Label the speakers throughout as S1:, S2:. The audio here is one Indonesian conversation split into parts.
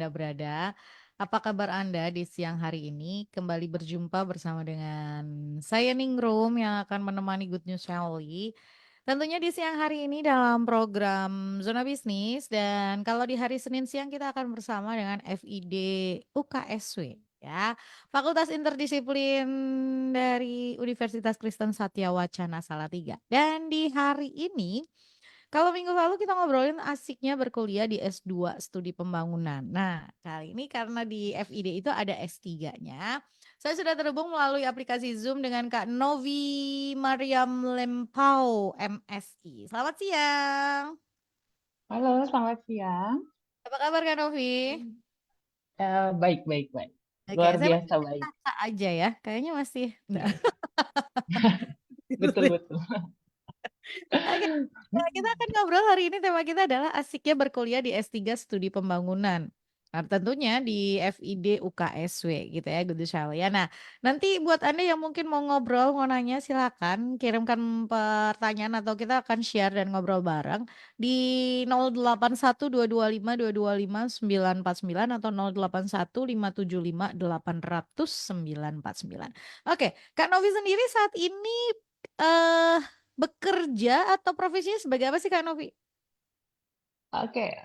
S1: Anda berada. Apa kabar Anda di siang hari ini? Kembali berjumpa bersama dengan saya Ningrum yang akan menemani Good News Family. Tentunya di siang hari ini dalam program Zona Bisnis dan kalau di hari Senin siang kita akan bersama dengan FID UKSW ya. Fakultas Interdisiplin dari Universitas Kristen Satya Wacana Salatiga. Dan di hari ini kalau minggu lalu kita ngobrolin asiknya berkuliah di S2 Studi Pembangunan. Nah, kali ini karena di FID itu ada S3-nya. Saya sudah terhubung melalui aplikasi Zoom dengan Kak Novi Mariam Lempau, MSI. Selamat siang.
S2: Halo, selamat siang.
S1: Apa kabar Kak Novi?
S2: Baik, baik, baik.
S1: Oke,
S2: Luar
S1: saya
S2: biasa
S1: panggil
S2: baik.
S1: kakak aja ya. Kayaknya masih enggak.
S2: Iya, betul, betul.
S1: Oke, nah, kita akan ngobrol hari ini tema kita adalah asiknya berkuliah di S3 Studi Pembangunan. Nah, tentunya di FID UKSW gitu ya, Good ya. Nah, nanti buat Anda yang mungkin mau ngobrol, mau nanya silakan kirimkan pertanyaan atau kita akan share dan ngobrol bareng di 081225225949 atau 081575800949. Oke, Kak Novi sendiri saat ini eh bekerja atau profesinya sebagai apa sih Kak Novi?
S2: Oke,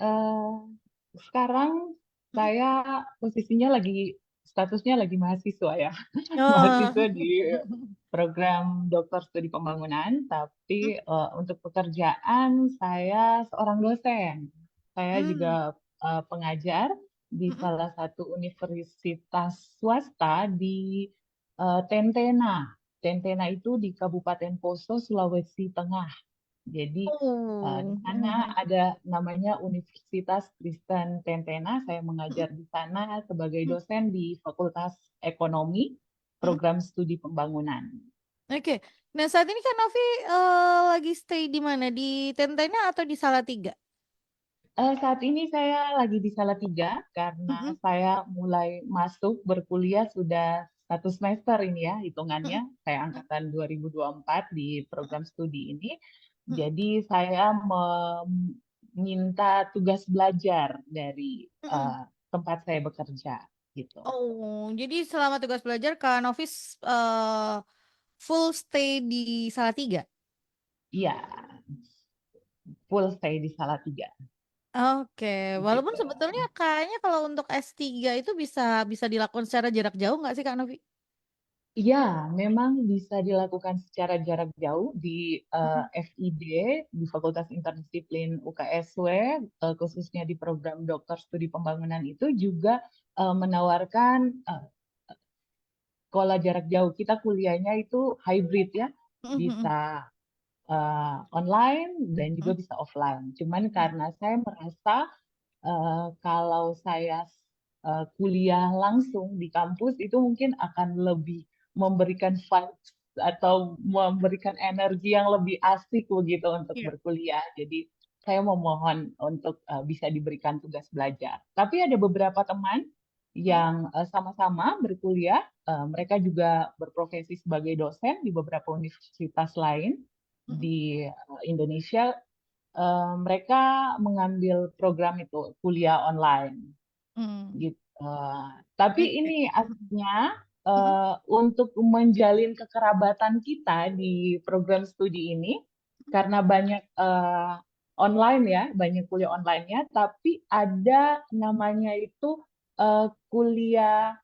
S2: sekarang
S1: Hmm?
S2: saya posisinya statusnya lagi mahasiswa ya.
S1: Oh.
S2: Mahasiswa di program Doktor Studi Pembangunan,
S1: Hmm.
S2: tapi untuk pekerjaan saya seorang dosen. Saya juga
S1: Hmm.
S2: pengajar di
S1: Hmm.
S2: salah satu universitas swasta di Tentena. Tentena itu di Kabupaten Poso, Sulawesi Tengah. Jadi di
S1: Oh.
S2: sana ada namanya Universitas Kristen Tentena. Saya
S1: Hmm.
S2: mengajar di sana sebagai
S1: Hmm.
S2: dosen di Fakultas Ekonomi,
S1: Hmm.
S2: Program Studi Pembangunan.
S1: Oke. Nah, saat ini Kak Novi lagi stay di mana? Di Tentena atau di Salatiga?
S2: Saat ini saya lagi di Salatiga karena
S1: Hmm.
S2: saya mulai masuk berkuliah sudah 1 semester ini ya
S1: Hmm.
S2: hitungannya. Saya
S1: Hmm.
S2: angkatan 2024 di program studi ini.
S1: Hmm.
S2: Jadi saya meminta tugas belajar dari
S1: Hmm.
S2: tempat saya bekerja gitu.
S1: Oh, jadi selama tugas belajar Kak Novis full stay di Salatiga?
S2: Iya, full stay di Salatiga
S1: Oke, walaupun
S2: gitu.
S1: sebetulnya kayaknya kalau untuk S3 itu bisa bisa dilakukan secara jarak jauh nggak sih Kak Novi?
S2: Iya, memang bisa dilakukan secara jarak jauh di
S1: Mhm.
S2: FID, di Fakultas Interdisiplin UKSW, khususnya di program Doktor Studi Pembangunan itu juga menawarkan sekolah jarak jauh. Kita kuliahnya itu hybrid ya,
S1: Mhm.
S2: bisa online dan juga
S1: Mhm.
S2: bisa offline. Cuman karena saya merasa kalau saya kuliah langsung di kampus itu mungkin akan lebih memberikan vibes atau memberikan energi yang lebih asik begitu untuk
S1: Iya.
S2: berkuliah. Jadi saya memohon untuk bisa diberikan tugas belajar. Tapi ada beberapa teman
S1: Mhm.
S2: yang sama-sama berkuliah, mereka juga berprofesi sebagai dosen di beberapa universitas lain
S1: Mhm.
S2: di Indonesia. Mereka mengambil program itu kuliah online
S1: Hmm.
S2: gitu. Tapi
S1: Oke.
S2: ini
S1: Mhm.
S2: aslinya
S1: Mhm.
S2: untuk menjalin kekerabatan kita di program studi ini karena banyak online ya, banyak kuliah online-nya, tapi ada namanya itu kuliah.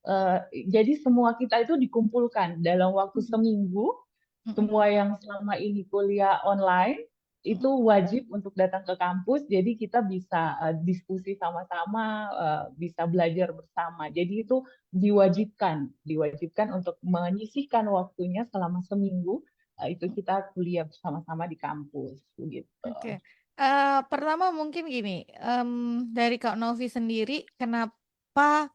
S2: eh, jadi semua kita itu dikumpulkan dalam waktu
S1: Mhm.
S2: seminggu.
S1: Mhm.
S2: Semua yang selama ini kuliah online itu
S1: Mhm.
S2: wajib untuk datang ke kampus, jadi kita bisa diskusi sama-sama, bisa belajar bersama. Jadi itu diwajibkan untuk menyisihkan waktunya selama seminggu, itu kita kuliah bersama-sama di kampus, gitu.
S1: Oke. Pertama mungkin gini, dari Kak Novi sendiri, kenapa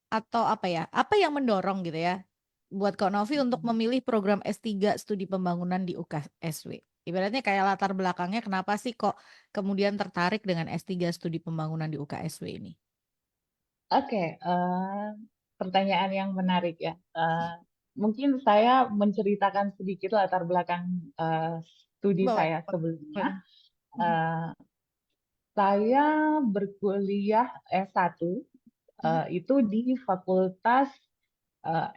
S1: atau apa ya? Apa yang mendorong gitu ya, buat Kak Novi untuk memilih program S3 Studi Pembangunan di UKSW? Ibaratnya kayak latar belakangnya kenapa sih kok kemudian tertarik dengan S3 Studi Pembangunan di UKSW ini?
S2: Oke, pertanyaan yang menarik ya. Mungkin saya menceritakan sedikit latar belakang studi
S1: Boleh.
S2: saya sebelumnya.
S1: Boleh. Mhm.
S2: Eh, Saya berkuliah S1
S1: Mhm.
S2: itu di Fakultas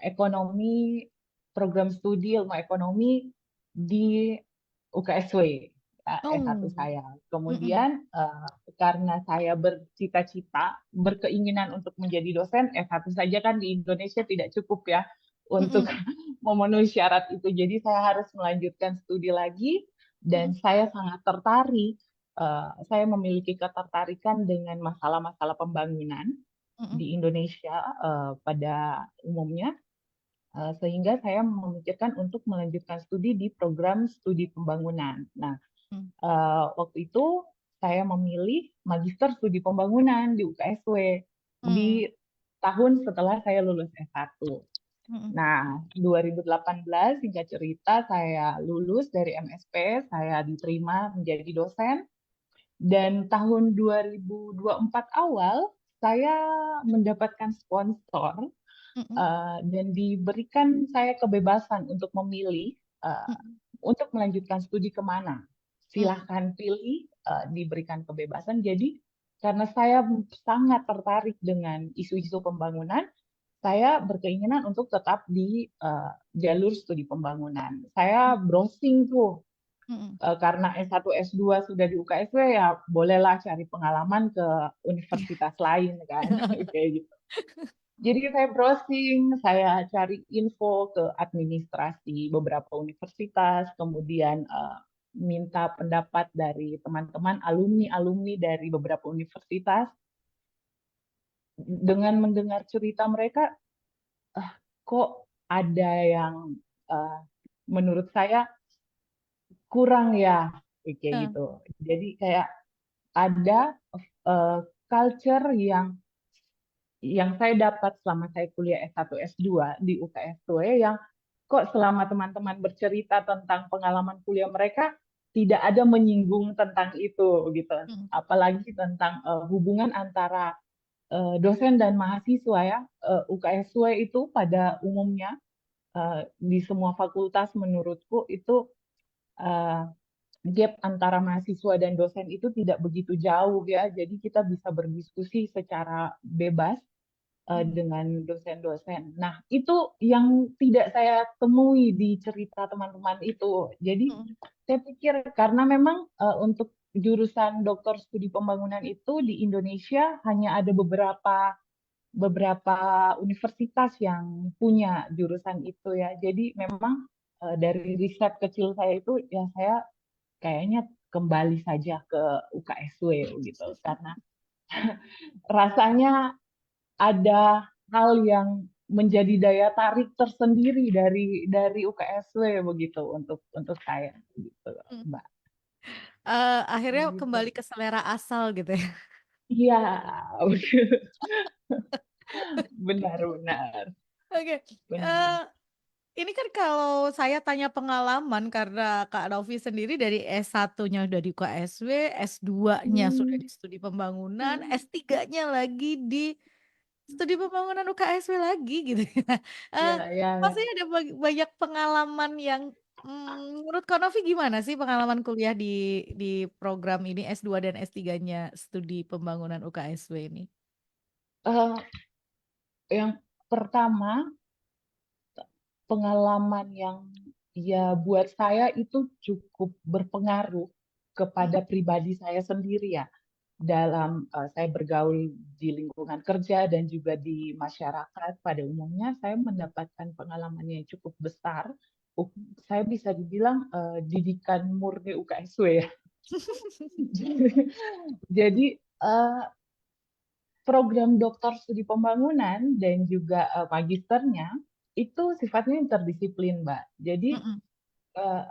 S2: Ekonomi, program studi ilmu ekonomi di UKSW, S1
S1: Oh.
S2: saya.
S1: Mhm.
S2: Kemudian karena saya bercita-cita, berkeinginan untuk menjadi dosen, S1 saja kan di Indonesia tidak cukup ya untuk
S1: Mhm.
S2: memenuhi syarat itu. Jadi saya harus melanjutkan studi lagi dan
S1: Mhm.
S2: saya sangat tertarik. Saya memiliki ketertarikan dengan masalah-masalah pembangunan
S1: Mhm.
S2: di Indonesia pada umumnya, sehingga saya memikirkan untuk melanjutkan studi di program studi pembangunan. Nah,
S1: Mhm.
S2: waktu itu saya memilih Magister Studi Pembangunan di UKSW
S1: Mmm.
S2: di tahun setelah saya lulus S1.
S1: Mhm.
S2: Nah, 2018 singkat cerita saya lulus dari MSP, saya diterima menjadi dosen dan tahun 2024 awal saya mendapatkan sponsor
S1: Mhm.
S2: dan diberikan saya kebebasan untuk memilih
S1: Mhm.
S2: untuk melanjutkan studi kemana.
S1: Mhm.
S2: Silahkan pilih, diberikan kebebasan. Jadi karena saya sangat tertarik dengan isu-isu pembangunan, saya berkeinginan untuk tetap di jalur studi pembangunan. Saya browsing tuh
S1: Mhm.
S2: karena S1, S2 sudah di UKSW ya bolehlah cari pengalaman ke universitas lain kan kayak gitu. Jadi saya browsing, saya cari info ke administrasi beberapa universitas, kemudian minta pendapat dari teman-teman alumni-alumni dari beberapa universitas. Dengan mendengar cerita mereka, kok ada yang eh, menurut saya kurang ya, kayak
S1: Heeh.
S2: gitu. Jadi kayak ada eh, culture yang saya dapat selama saya kuliah S1 S2 di UKSW yang kok selama teman-teman bercerita tentang pengalaman kuliah mereka tidak ada menyinggung tentang itu gitu.
S1: Mhm.
S2: Apalagi tentang hubungan antara dosen dan mahasiswa ya. UKSW itu pada umumnya di semua fakultas menurutku itu eh, gap antara mahasiswa dan dosen itu tidak begitu jauh ya. Jadi kita bisa berdiskusi secara bebas
S1: Mhm.
S2: dengan dosen-dosen. Nah, itu yang tidak saya temui di cerita teman-teman itu. Jadi,
S1: Mhm.
S2: saya pikir karena memang untuk jurusan doktor studi pembangunan itu di Indonesia hanya ada beberapa beberapa universitas yang punya jurusan itu ya. Jadi memang dari riset kecil saya itu ya saya kayaknya kembali saja ke UKSW gitu karena rasanya ada hal yang menjadi daya tarik tersendiri dari UKSW begitu untuk saya gitu
S1: Mhm.
S2: Mbak.
S1: Akhirnya
S2: Gitu.
S1: kembali ke selera asal gitu ya?
S2: Iya, benar-benar
S1: Oke,
S2: benar.
S1: eee, ini kan kalau saya tanya pengalaman karena Kak Novi sendiri dari S1-nya udah di UKSW, S2-nya sudah di
S2: Hmm,
S1: studi pembangunan,
S2: hmm.
S1: S3-nya lagi di studi pembangunan UKSW lagi gitu ya. Eee,
S2: Ya, ya,
S1: Pasti
S2: ya.
S1: ada banyak pengalaman yang, menurut Kak Novi gimana sih pengalaman kuliah di program ini S2 dan S3-nya studi pembangunan UKSW ini?
S2: Eh, yang pertama pengalaman yang ya buat saya itu cukup berpengaruh
S1: Mhm.
S2: kepada pribadi saya sendiri ya. Dalam saya bergaul di lingkungan kerja dan juga di masyarakat pada umumnya, saya mendapatkan pengalaman yang cukup besar. Saya bisa dibilang didikan murni UKSW ya. Jadi program doktor studi pembangunan dan juga magisternya itu sifatnya interdisiplin, Mbak. Jadi
S1: Mhm.
S2: eh,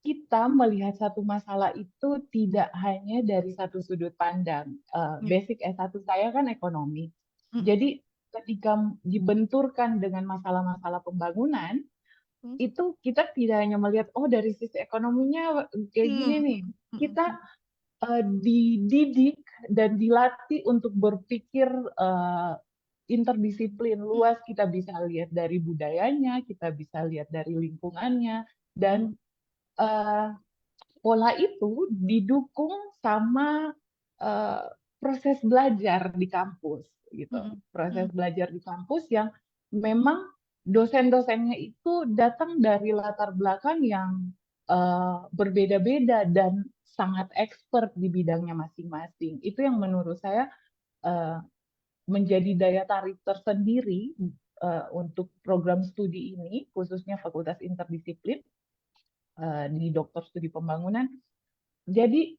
S2: kita melihat satu masalah itu tidak hanya dari satu sudut pandang.
S1: Iya.
S2: Basic S1 saya kan ekonomi.
S1: Mhm.
S2: Jadi ketika dibenturkan dengan masalah-masalah pembangunan,
S1: Mhm.
S2: itu kita tidak hanya melihat, oh dari sisi ekonominya kayak gini
S1: Mmm.
S2: nih.
S1: Mhm.
S2: Kita dididik dan dilatih untuk berpikir eh, interdisiplin
S1: Mhm.
S2: luas. Kita bisa lihat dari budayanya, kita bisa lihat dari lingkungannya,
S1: Mhm.
S2: dan eh, pola itu didukung sama eh, proses belajar di kampus gitu.
S1: Mhm,
S2: Proses
S1: mhm,
S2: belajar di kampus yang memang dosen-dosennya itu datang dari latar belakang yang berbeda-beda dan sangat expert di bidangnya masing-masing. Itu yang menurut saya eh, menjadi daya tarik tersendiri untuk program studi ini, khususnya Fakultas Interdisiplin di Doktor Studi Pembangunan. Jadi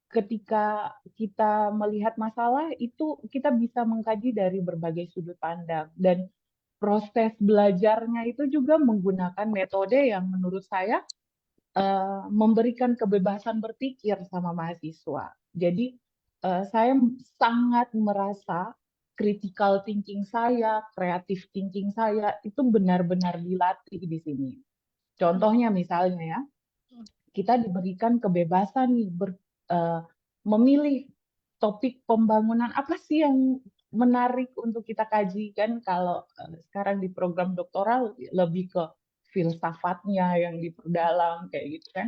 S2: ketika kita melihat masalah itu kita bisa mengkaji dari berbagai sudut pandang dan proses belajarnya itu juga menggunakan metode yang menurut saya memberikan kebebasan berpikir sama mahasiswa. Jadi saya sangat merasa critical thinking saya, creative thinking saya itu benar-benar dilatih di sini.
S1: mhm,
S2: Contohnya misalnya ya,
S1: mhm,
S2: kita diberikan kebebasan nih memilih topik pembangunan apa sih yang menarik untuk kita kaji kan kalau sekarang di program doktoral lebih ke filsafatnya yang diperdalam kayak gitu kan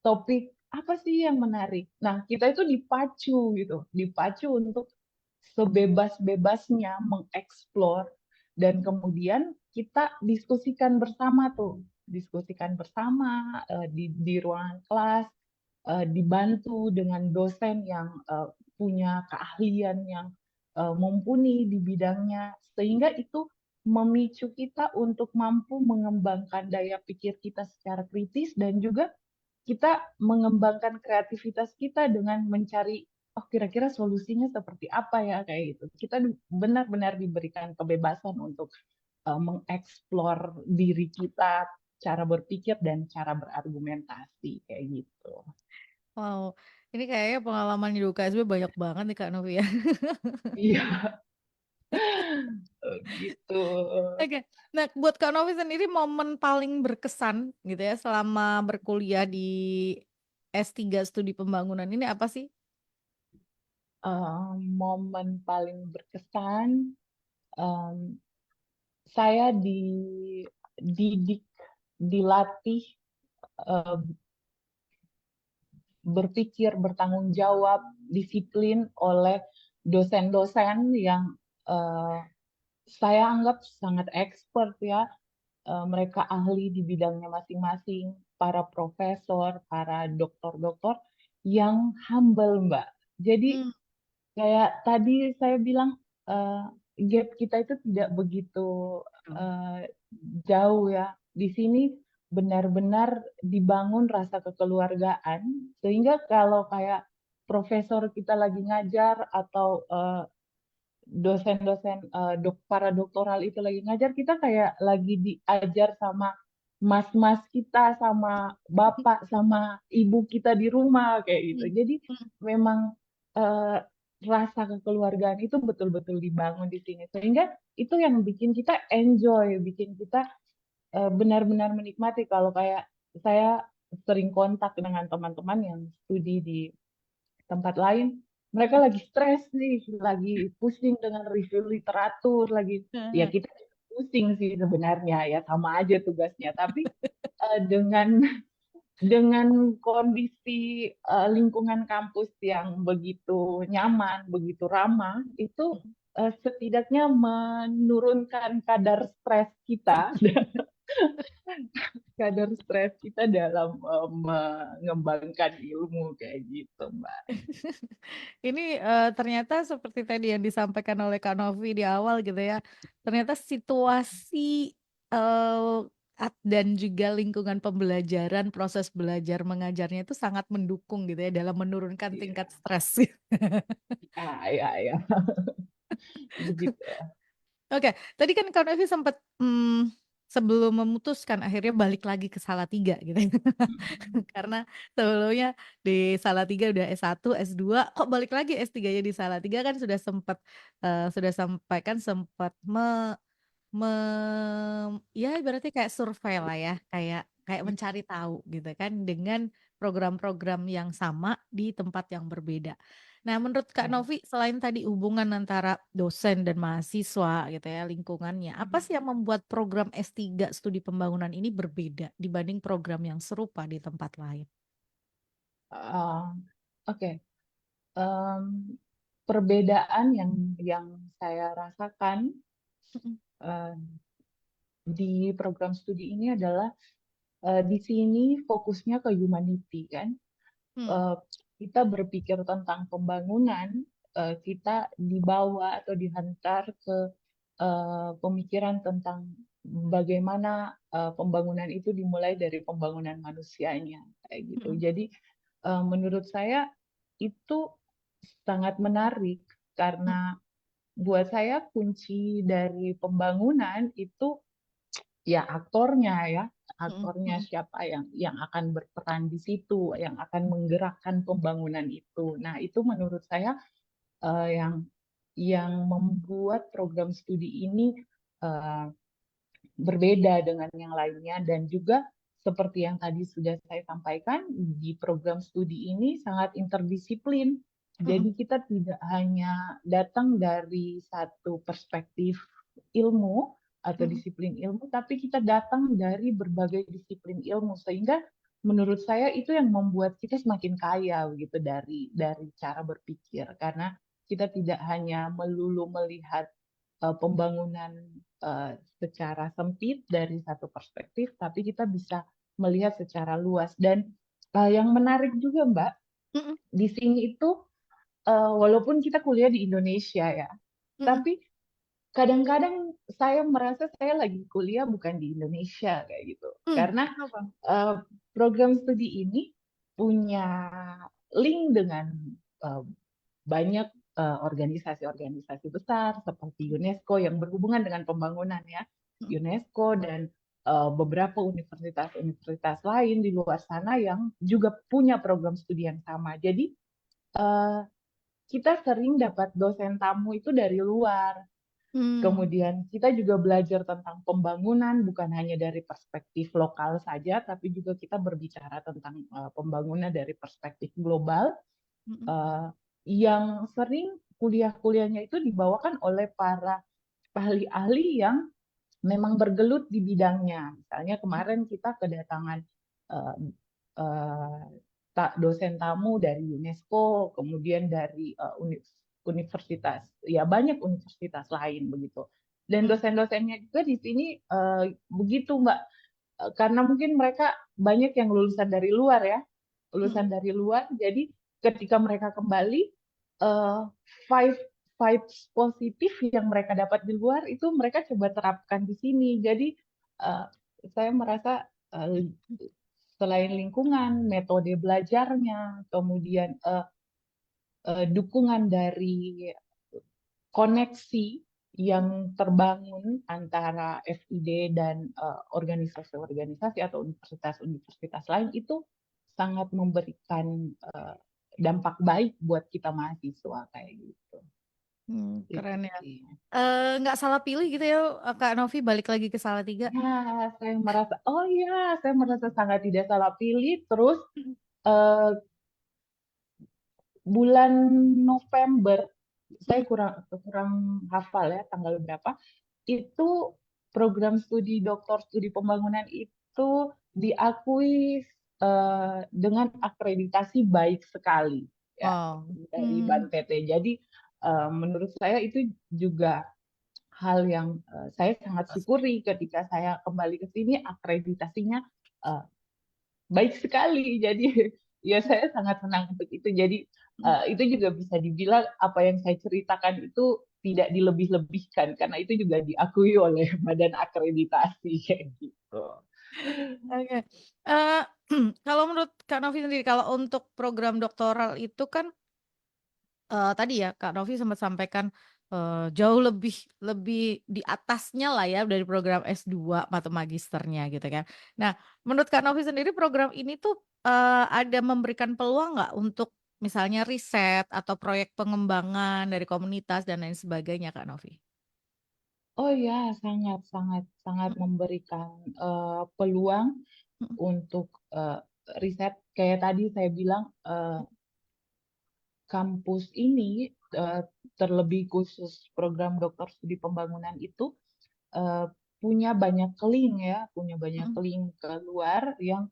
S2: topik apa sih yang menarik. Nah, kita itu dipacu gitu, dipacu untuk sebebas-bebasnya mengeksplor dan kemudian kita diskusikan bersama tuh, diskusikan bersama di ruangan kelas, dibantu dengan dosen yang punya keahlian yang mumpuni di bidangnya, sehingga itu memicu kita untuk mampu mengembangkan daya pikir kita secara kritis dan juga kita mengembangkan kreativitas kita dengan mencari oh kira-kira solusinya seperti apa ya kayak gitu. Kita benar-benar diberikan kebebasan untuk mengeksplor diri kita, cara berpikir dan cara berargumentasi kayak gitu.
S1: wow, ini kayaknya pengalaman di UKSB banyak banget nih Kak Novi ya.
S2: Iya, gitu.
S1: Oke, nah buat Kak Novi sendiri momen paling berkesan gitu ya selama berkuliah di S3 Studi Pembangunan ini apa sih?
S2: Momen paling berkesan, em, saya dididik, dilatih eh, berpikir, bertanggung jawab, disiplin oleh dosen-dosen yang eh, saya anggap sangat expert ya. Mereka ahli di bidangnya masing-masing, para profesor, para doktor-doktor yang humble, Mbak. Jadi
S1: Hmm,
S2: kayak tadi saya bilang eh, gap kita itu tidak begitu
S1: betul.
S2: eh, jauh ya. Di sini benar-benar dibangun rasa kekeluargaan sehingga kalau kayak profesor kita lagi ngajar atau dosen-dosen para doktoral itu lagi ngajar kita kayak lagi diajar sama mas-mas kita sama bapak sama ibu kita di rumah kayak gitu.
S1: Hmm,
S2: Jadi
S1: hmm,
S2: memang eh, rasa kekeluargaan itu betul-betul dibangun di sini sehingga itu yang bikin kita enjoy, bikin kita benar-benar menikmati kalau kayak saya sering kontak dengan teman-teman yang studi di tempat lain, mereka
S1: hmm,
S2: lagi stres nih, lagi pusing dengan review literatur, lagi ya
S1: hmm,
S2: kita pusing sih sebenarnya ya sama aja tugasnya, tapi dengan dengan kondisi lingkungan kampus yang begitu nyaman, begitu ramah, itu
S1: hmm.
S2: setidaknya menurunkan kadar stres kita kadar stres kita dalam mengembangkan ilmu kayak gitu, Mbak.
S1: Ini ternyata seperti tadi yang disampaikan oleh Kak Novi di awal gitu ya. Ternyata situasi eh, dan juga lingkungan pembelajaran, proses belajar mengajarnya itu sangat mendukung gitu ya dalam menurunkan tingkat
S2: Iya,
S1: stres.
S2: ya, begitu.
S1: Oke, tadi kan Kak Novi sempat sebelum memutuskan akhirnya balik lagi ke Salatiga gitu ya. Karena sebelumnya di Salatiga udah S1, S2, kok balik lagi S3-nya di Salatiga kan sudah sempat sudah sampaikan sempat ya berarti kayak survei lah ya, kayak kayak mencari tahu gitu kan dengan program-program yang sama di tempat yang berbeda. Nah, menurut Kak
S2: Ya.
S1: Novi, selain tadi hubungan antara dosen dan mahasiswa gitu ya, lingkungannya, apa sih yang membuat program S3 Studi Pembangunan ini berbeda dibanding program yang serupa di tempat lain?
S2: Ah, oke. Mmm, perbedaan yang saya rasakan,
S1: Mhm,
S2: eee, di program studi ini adalah, di sini fokusnya ke humanity kan,
S1: mmm,
S2: eee, kita berpikir tentang pembangunan, kita dibawa atau dihantar ke, pemikiran tentang bagaimana, pembangunan itu dimulai dari pembangunan manusianya, kayak gitu.
S1: mhm,
S2: Jadi, menurut saya itu sangat menarik
S1: mhm,
S2: karena buat saya kunci dari pembangunan itu ya aktornya ya,
S1: mhm,
S2: aktornya
S1: mhm,
S2: siapa yang akan berperan di situ, yang akan menggerakkan pembangunan itu. Nah, itu menurut saya, yang membuat program studi ini, eee, berbeda dengan yang lainnya dan juga seperti yang tadi sudah saya sampaikan, di program studi ini sangat interdisiplin.
S1: mhm,
S2: Jadi kita tidak hanya datang dari satu perspektif ilmu atau
S1: mhm,
S2: disiplin ilmu, tapi kita datang dari berbagai disiplin ilmu sehingga menurut saya itu yang membuat kita semakin kaya begitu dari cara berpikir karena kita tidak hanya melulu melihat pembangunan secara sempit dari satu perspektif, tapi kita bisa melihat secara luas. Dan yang menarik juga, Mbak,
S1: mhm,
S2: di sini itu walaupun kita kuliah di Indonesia ya,
S1: mhm,
S2: tapi kadang-kadang saya merasa saya lagi kuliah bukan di Indonesia kayak gitu. Karena
S1: kenapa?
S2: uh, program studi ini punya link dengan uh, banyak organisasi-organisasi besar seperti UNESCO yang berhubungan dengan pembangunan ya,
S1: Mhm,
S2: UNESCO dan beberapa universitas-universitas lain di luar sana yang juga punya program studi yang sama. Jadi uh, kita sering dapat dosen tamu itu dari luar.
S1: mmm,
S2: Kemudian kita juga belajar tentang pembangunan bukan hanya dari perspektif lokal saja, tapi juga kita berbicara tentang pembangunan dari perspektif global,
S1: mhm,
S2: eh, yang sering kuliah-kuliahnya itu dibawakan oleh para ahli-ahli yang memang bergelut di bidangnya. Misalnya
S1: mhm,
S2: kemarin kita kedatangan eh, eh, dosen tamu dari UNESCO, kemudian dari universitas, ya banyak universitas lain begitu. Dan
S1: mhm,
S2: dosen-dosennya juga di sini begitu Mbak, karena mungkin mereka banyak yang lulusan dari luar ya,
S1: mhm,
S2: lulusan dari luar. Jadi ketika mereka kembali, eh, vibe vibes positif yang mereka dapat di luar itu mereka coba terapkan di sini. Jadi eh, saya merasa selain lingkungan, metode belajarnya, kemudian dukungan dari koneksi yang terbangun antara FID dan organisasi-organisasi atau universitas-universitas lain itu sangat memberikan dampak baik buat kita mahasiswa kayak gitu. Itu
S1: keren ya.
S2: sih.
S1: Nggak salah pilih gitu ya, Kak Novi balik lagi ke Salatiga?
S2: Ya, saya merasa, oh ya, saya merasa sangat tidak salah pilih. Terus
S1: Mhm,
S2: eh, bulan November, saya
S1: mhm,
S2: kurang kurang hafal ya tanggal berapa, itu program studi doktor studi pembangunan itu diakui dengan akreditasi baik sekali ya
S1: wow,
S2: dari
S1: mmm,
S2: BANPT. Jadi menurut saya itu juga hal yang saya sangat syukuri ketika saya kembali ke sini akreditasinya eh, baik sekali. Jadi ya saya sangat senang untuk itu. Jadi
S1: mhm,
S2: itu juga bisa dibilang apa yang saya ceritakan itu tidak dilebih-lebihkan karena itu juga diakui oleh badan akreditasi kayak gitu.
S1: oke. Eee, kalau menurut Kak Novi sendiri, kalau untuk program doktoral itu kan, tadi ya Kak Novi sempat sampaikan, jauh lebih lebih di atasnya lah ya dari program S2 atau magisternya gitu kan. Nah, menurut Kak Novi sendiri program ini tuh, ada memberikan peluang nggak untuk misalnya riset atau proyek pengembangan dari komunitas dan lain sebagainya Kak Novi?
S2: Oh ya, sangat sangat sangat
S1: Mhm,
S2: memberikan peluang
S1: mhm,
S2: untuk riset. Kayak tadi saya bilang kampus ini terlebih khusus program doktor studi pembangunan itu eh, punya banyak link ya, punya banyak
S1: mhm,
S2: link ke luar yang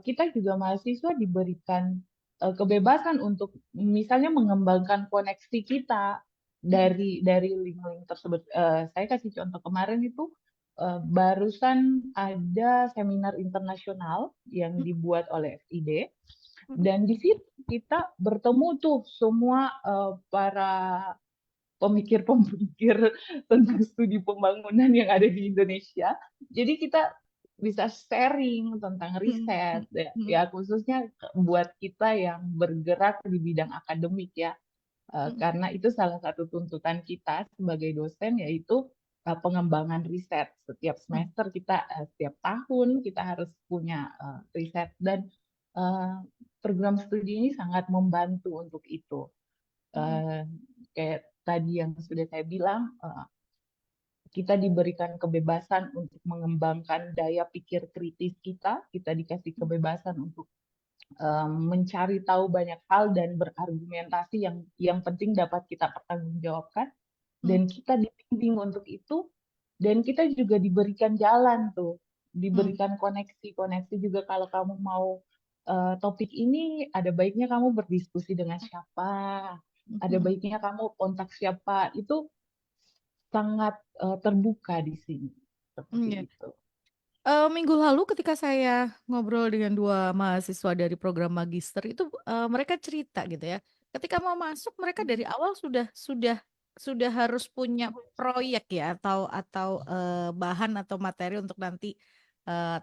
S2: kita juga mahasiswa diberikan. kebebasan untuk misalnya mengembangkan koneksi kita dari link-link tersebut. Saya kasih contoh kemarin itu barusan ada seminar internasional yang dibuat oleh FID dan di situ kita bertemu tuh semua para pemikir-pemikir tentang studi pembangunan yang ada di Indonesia. Jadi kita bisa sharing tentang riset ya, ya khususnya buat kita yang bergerak di bidang akademik ya. Karena itu salah satu tuntutan kita sebagai dosen yaitu pengembangan riset. Setiap semester kita setiap tahun kita harus punya riset dan uh, program studi ini sangat membantu untuk itu. Uh, Kayak tadi yang sudah saya bilang, kita diberikan kebebasan untuk mengembangkan daya pikir kritis kita dikasih kebebasan untuk mencari tahu banyak hal dan berargumentasi yang penting dapat kita pertanggungjawabkan dan kita dibimbing untuk itu dan kita juga diberikan jalan tuh, diberikan koneksi juga kalau kamu mau topik ini ada baiknya kamu berdiskusi dengan siapa, ada baiknya kamu kontak siapa, itu sangat terbuka di sini seperti
S1: Iya.
S2: itu.
S1: Minggu lalu ketika saya ngobrol dengan 2 mahasiswa dari program magister itu, mereka cerita gitu ya, ketika mau masuk mereka dari awal sudah harus punya proyek ya atau bahan atau materi untuk nanti,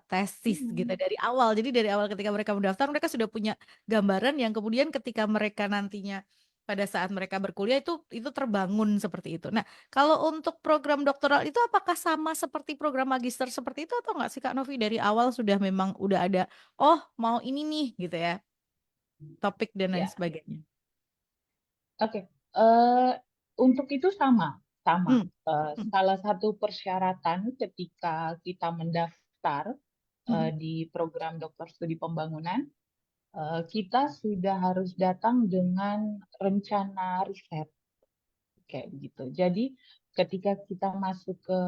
S1: tesis gitu
S2: Hmm.
S1: dari awal. Jadi dari awal ketika mereka mendaftar mereka sudah punya gambaran yang kemudian ketika mereka nantinya pada saat mereka berkuliah itu terbangun seperti itu. Nah, kalau untuk program doktoral itu apakah sama seperti program magister seperti itu atau enggak sih Kak Novi dari awal sudah memang udah ada, oh mau ini nih gitu ya, topik dan lain
S2: Ya,
S1: sebagainya?
S2: oke. Eh, untuk itu sama.
S1: Hmm, hmm,
S2: Salah satu persyaratan ketika kita mendaftar
S1: hmm,
S2: di program dokter studi pembangunan, kita sudah harus datang dengan rencana riset kayak begitu. Jadi ketika kita masuk ke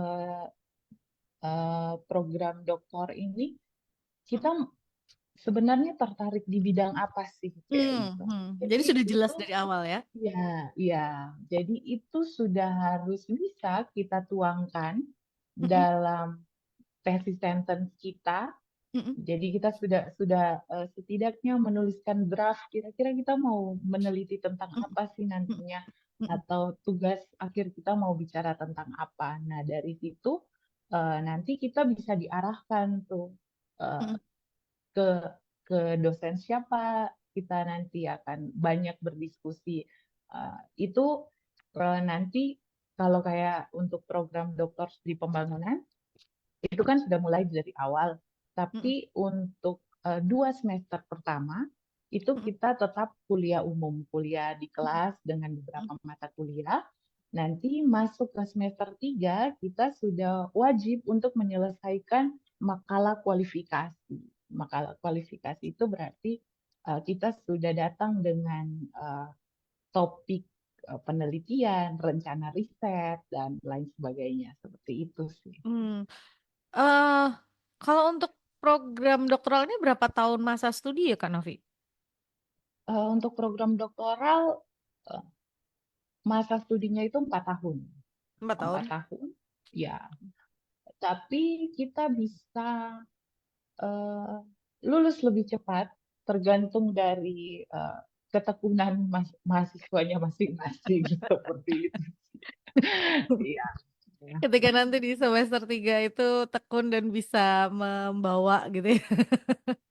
S2: program doktor ini, kita sebenarnya tertarik di bidang apa sih kayak gitu. Jadi
S1: Jadi sudah jelas
S2: itu
S1: dari awal ya?
S2: ya, ya. Jadi itu sudah harus bisa kita tuangkan
S1: Hmm,
S2: dalam tesis sentence kita.
S1: hmm,
S2: Jadi kita sudah setidaknya menuliskan draft kira-kira kita mau meneliti tentang
S1: hmm,
S2: apa sih
S1: hmm,
S2: nantinya
S1: hmm,
S2: atau tugas akhir kita mau bicara tentang apa. Nah, dari situ nanti kita bisa diarahkan tuh eh,
S1: hmm,
S2: ke ke dosen siapa kita nanti akan banyak berdiskusi. Itu nanti kalau kayak untuk program doktor di pembangunan itu kan sudah mulai dari awal.
S1: hmm,
S2: Tapi untuk 2 semester pertama itu
S1: hmm,
S2: kita tetap kuliah umum, kuliah di
S1: hmm,
S2: kelas dengan
S1: hmm,
S2: beberapa mata kuliah. Nanti masuk ke semester 3 kita sudah wajib untuk menyelesaikan makalah kualifikasi. Makalah kualifikasi itu berarti kita sudah datang dengan topik penelitian, rencana riset, dan lain sebagainya. Seperti itu sih.
S1: hmm. Eh, kalau untuk program doktoral ini berapa tahun masa studi ya Kak Novi?
S2: Untuk program doktoral, eh, masa studinya itu 4 tahun.
S1: 4 tahun?
S2: 4 tahun, ya. Tapi kita bisa eh, lulus lebih cepat, tergantung dari ketekunan mahasiswanya masing-masing, seperti itu. Iya. Ya.
S1: Ketika nanti di semester 3 itu tekun dan bisa membawa gitu ya.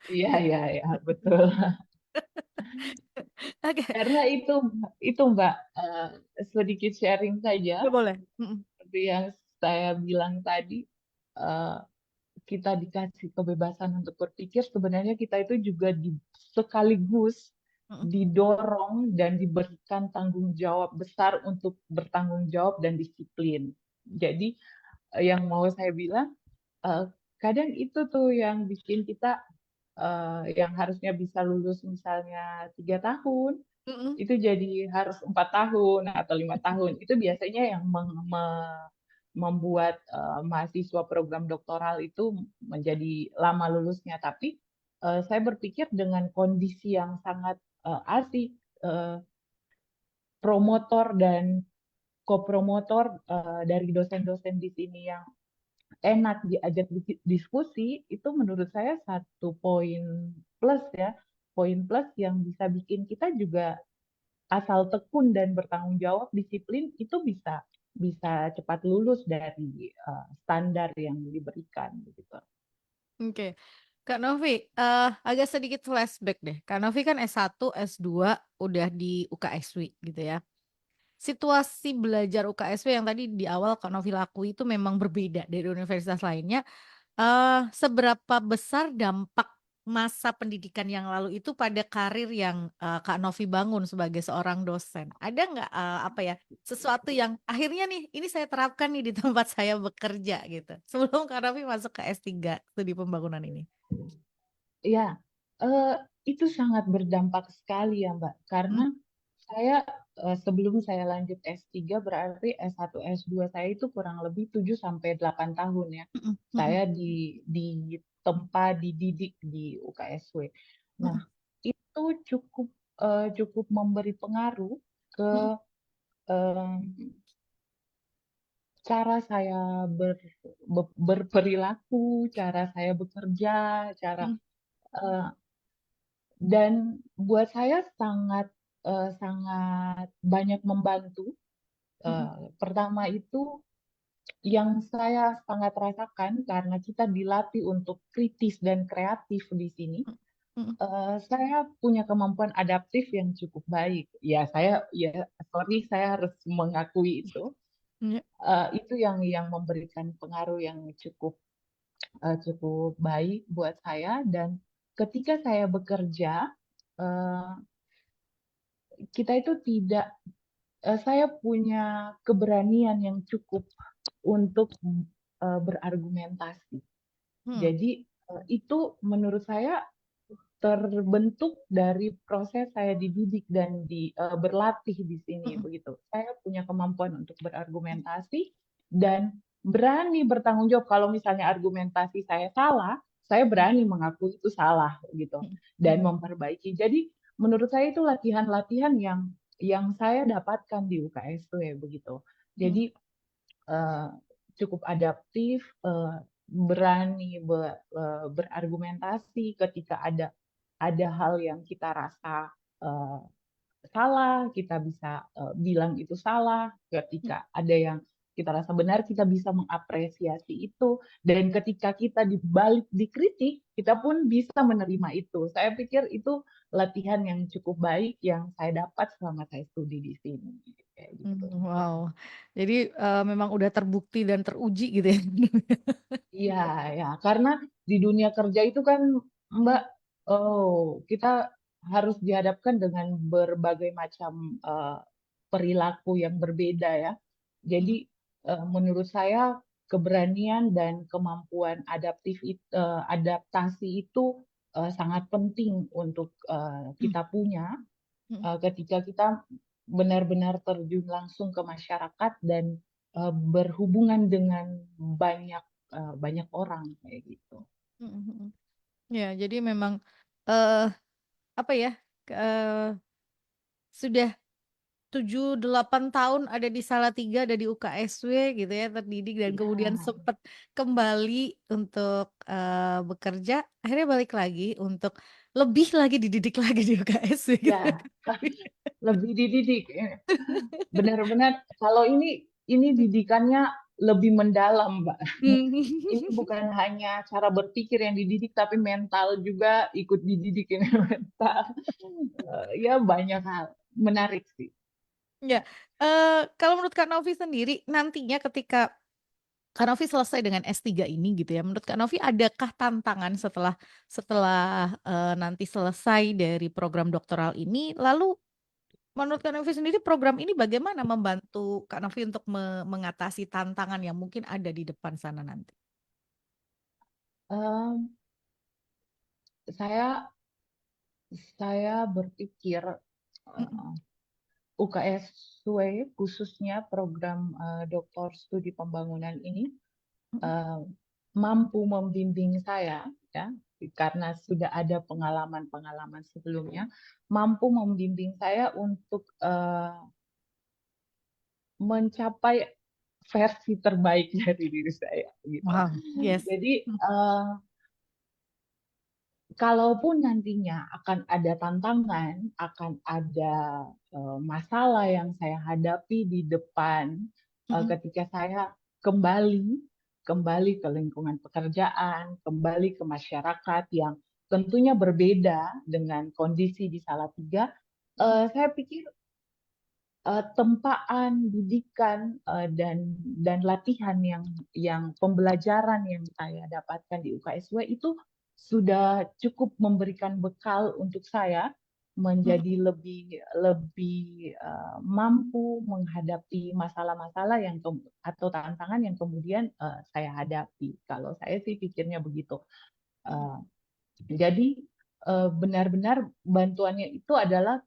S2: Iya, iya, iya, betul.
S1: Oke,
S2: Karena itu Mbak, sedikit sharing saja,
S1: ya boleh. Mm-mm.
S2: seperti yang saya bilang tadi, eh, kita dikasih kebebasan untuk berpikir, sebenarnya kita itu juga sekaligus
S1: Mm-mm.
S2: didorong dan diberikan tanggung jawab besar untuk bertanggung jawab dan disiplin. Jadi yang mau saya bilang, eh, kadang itu tuh yang bikin kita yang harusnya bisa lulus misalnya 3 tahun,
S1: Mm-mm.
S2: itu jadi harus 4 tahun atau 5 tahun. Itu biasanya yang membuat mahasiswa program doktoral itu menjadi lama lulusnya. Tapi saya berpikir dengan kondisi yang sangat arti promotor dan kopromotor dari dosen-dosen di sini yang enak diajak diskusi, itu menurut saya satu poin plus ya, poin plus yang bisa bikin kita juga asal tekun dan bertanggung jawab disiplin itu bisa bisa cepat lulus dari standar yang diberikan gitu.
S1: Oke. Kak Novi, agak sedikit flashback deh. Kak Novi kan S1, S2 udah di UKSW gitu ya. Situasi belajar UKSW yang tadi di awal Kak Novi lakui itu memang berbeda dari universitas lainnya. Seberapa besar dampak masa pendidikan yang lalu itu pada karir yang, Kak Novi bangun sebagai seorang dosen? Ada nggak, apa ya, sesuatu yang akhirnya nih, ini saya terapkan nih di tempat saya bekerja gitu, sebelum Kak Novi masuk ke S3 studi pembangunan ini?
S2: Ya, eh, itu sangat berdampak sekali ya Mbak, karena
S1: Mhm,
S2: saya sebelum saya lanjut S3 berarti S1 S2 saya itu kurang lebih 7 sampai 8 tahun ya.
S1: mhm,
S2: Saya
S1: mhm,
S2: ditempa dididik di UKSW. Nah,
S1: mhm,
S2: itu cukup memberi pengaruh ke
S1: mhm,
S2: em, cara saya berperilaku, cara saya bekerja, cara
S1: mhm,
S2: eh, dan buat saya sangat banyak membantu.
S1: mhm,
S2: Pertama itu yang saya sangat rasakan karena kita dilatih untuk kritis dan kreatif di sini.
S1: mhm, mhm,
S2: Saya punya kemampuan adaptif yang cukup baik. Ya, sorry, saya harus mengakui itu.
S1: iya,
S2: Itu yang memberikan pengaruh yang cukup baik buat saya. Dan ketika saya bekerja, eh, kita itu tidak, saya punya keberanian yang cukup untuk berargumentasi.
S1: mhm,
S2: Jadi itu menurut saya terbentuk dari proses saya dididik dan berlatih di sini
S1: mhm,
S2: begitu. Saya punya kemampuan untuk berargumentasi dan berani bertanggung jawab kalau misalnya argumentasi saya salah, saya
S1: mhm,
S2: berani mengakui itu salah gitu
S1: mhm,
S2: dan
S1: mhm,
S2: memperbaiki. Jadi menurut saya itu latihan-latihan yang saya dapatkan di UKSW begitu.
S1: mhm,
S2: Jadi eh, cukup adaptif, berani berargumentasi ketika ada hal yang kita rasa eh, salah, kita bisa bilang itu salah.
S1: mhm,
S2: Ketika ada yang kita rasa benar, kita bisa mengapresiasi itu. Dan ketika kita dibalik dikritik, kita pun bisa menerima itu. Saya pikir itu latihan yang cukup baik yang saya dapat selama saya studi di sini. Kayak gitu.
S1: wow. Jadi, memang udah terbukti dan teruji gitu ya?
S2: Iya, ya, karena di dunia kerja itu kan, Mbak,
S1: Mhm,
S2: kita harus dihadapkan dengan berbagai macam eh, perilaku yang berbeda ya. Jadi
S1: mhm,
S2: menurut saya keberanian dan kemampuan adaptasi itu sangat penting untuk
S1: mhm,
S2: kita punya
S1: mhm,
S2: ketika kita benar-benar terjun langsung ke masyarakat dan berhubungan dengan banyak orang kayak gitu.
S1: mhm, mhm. Ya, jadi memang, eee, apa ya, sudah 7 8 tahun ada di Salatiga, ada di UKSW gitu ya, terdidik dan kemudian
S2: Ya,
S1: sempet kembali untuk, bekerja, akhirnya balik lagi untuk lebih lagi dididik lagi di UKSW gitu ya,
S2: ya,
S1: Kak Novi.
S2: lebih dididik. Benar-benar kalau ini didikannya lebih mendalam, Mbak. Ini
S1: Mmm.
S2: bukan hanya cara berpikir yang dididik, tapi mental juga ikut dididik ini mental. Ya banyak hal menarik sih.
S1: Ya, kalau menurut Kak Novi sendiri, nantinya ketika Kak Novi selesai dengan S3 ini gitu ya, menurut Kak Novi adakah tantangan setelah setelah, nanti selesai dari program doktoral ini, lalu menurut Kak Novi sendiri program ini bagaimana membantu Kak Novi untuk mengatasi tantangan yang mungkin ada di depan sana nanti?
S2: Em, saya saya berpikir
S1: Mhm,
S2: UKSW khususnya program Doktor Studi Pembangunan ini
S1: mhm,
S2: eh, mampu membimbing saya ya karena sudah ada pengalaman-pengalaman sebelumnya, mampu membimbing saya untuk mencapai versi terbaik dari diri saya gitu.
S1: Wow, yes.
S2: Jadi kalaupun nantinya akan ada tantangan, akan ada masalah yang saya hadapi di depan
S1: Mhm,
S2: ketika saya kembali kembali ke lingkungan pekerjaan, kembali ke masyarakat yang tentunya berbeda dengan kondisi di Salatiga,
S1: mhm,
S2: saya pikir tempaan, didikan, dan latihan yang pembelajaran yang saya dapatkan di UKSW itu sudah cukup memberikan bekal untuk saya
S1: mhm,
S2: menjadi lebih lebih mampu menghadapi masalah-masalah atau tantangan yang kemudian saya hadapi. Kalau saya sih pikirnya begitu.
S1: mhm,
S2: Eh, jadi benar-benar bantuannya itu adalah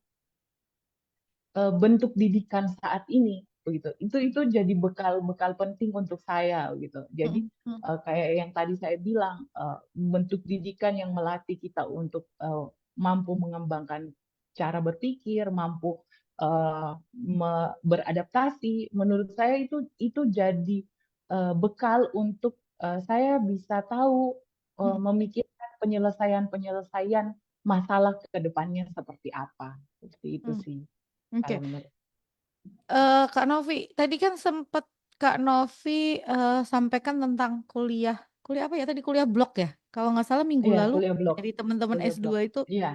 S2: bentuk didikan saat ini begitu. Itu jadi bekal-bekal penting untuk saya gitu. Jadi
S1: mhm, mhm,
S2: kayak yang tadi saya bilang, bentuk didikan yang melatih kita untuk mampu mengembangkan cara berpikir, mampu beradaptasi. Menurut saya itu jadi bekal untuk saya bisa tahu
S1: mhm,
S2: memikirkan penyelesaian-penyelesaian masalah ke depannya seperti apa. Seperti itu
S1: mhm.
S2: sih.
S1: Oke.
S2: Kalau menurut
S1: Kak Novi, tadi kan sempet Kak Novi, sampaikan tentang kuliah kuliah apa ya tadi, kuliah blok ya? Kalau nggak salah minggu
S2: iya,
S1: lalu dari teman-teman
S2: kuliah blok.
S1: S2 itu
S2: Iya.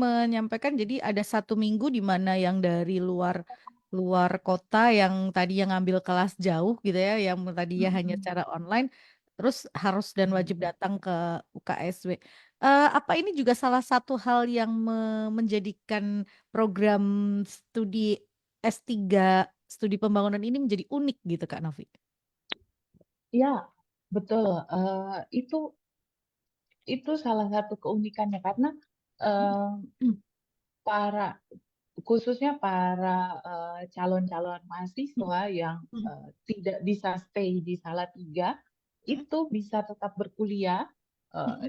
S1: menyampaikan jadi ada 1 minggu di mana yang dari luar luar kota yang tadinya ngambil kelas jauh gitu ya, yang tadinya hanya
S2: Mm-mm.
S1: secara online, terus harus dan wajib datang ke UKSW. Apa ini juga salah satu hal yang menjadikan program studi S3 studi pembangunan ini menjadi unik gitu Kak Novi?
S2: Iya, betul. Itu salah satu keunikannya karena eh, para khususnya para calon-calon mahasiswa yang tidak bisa stay di Salatiga itu bisa tetap berkuliah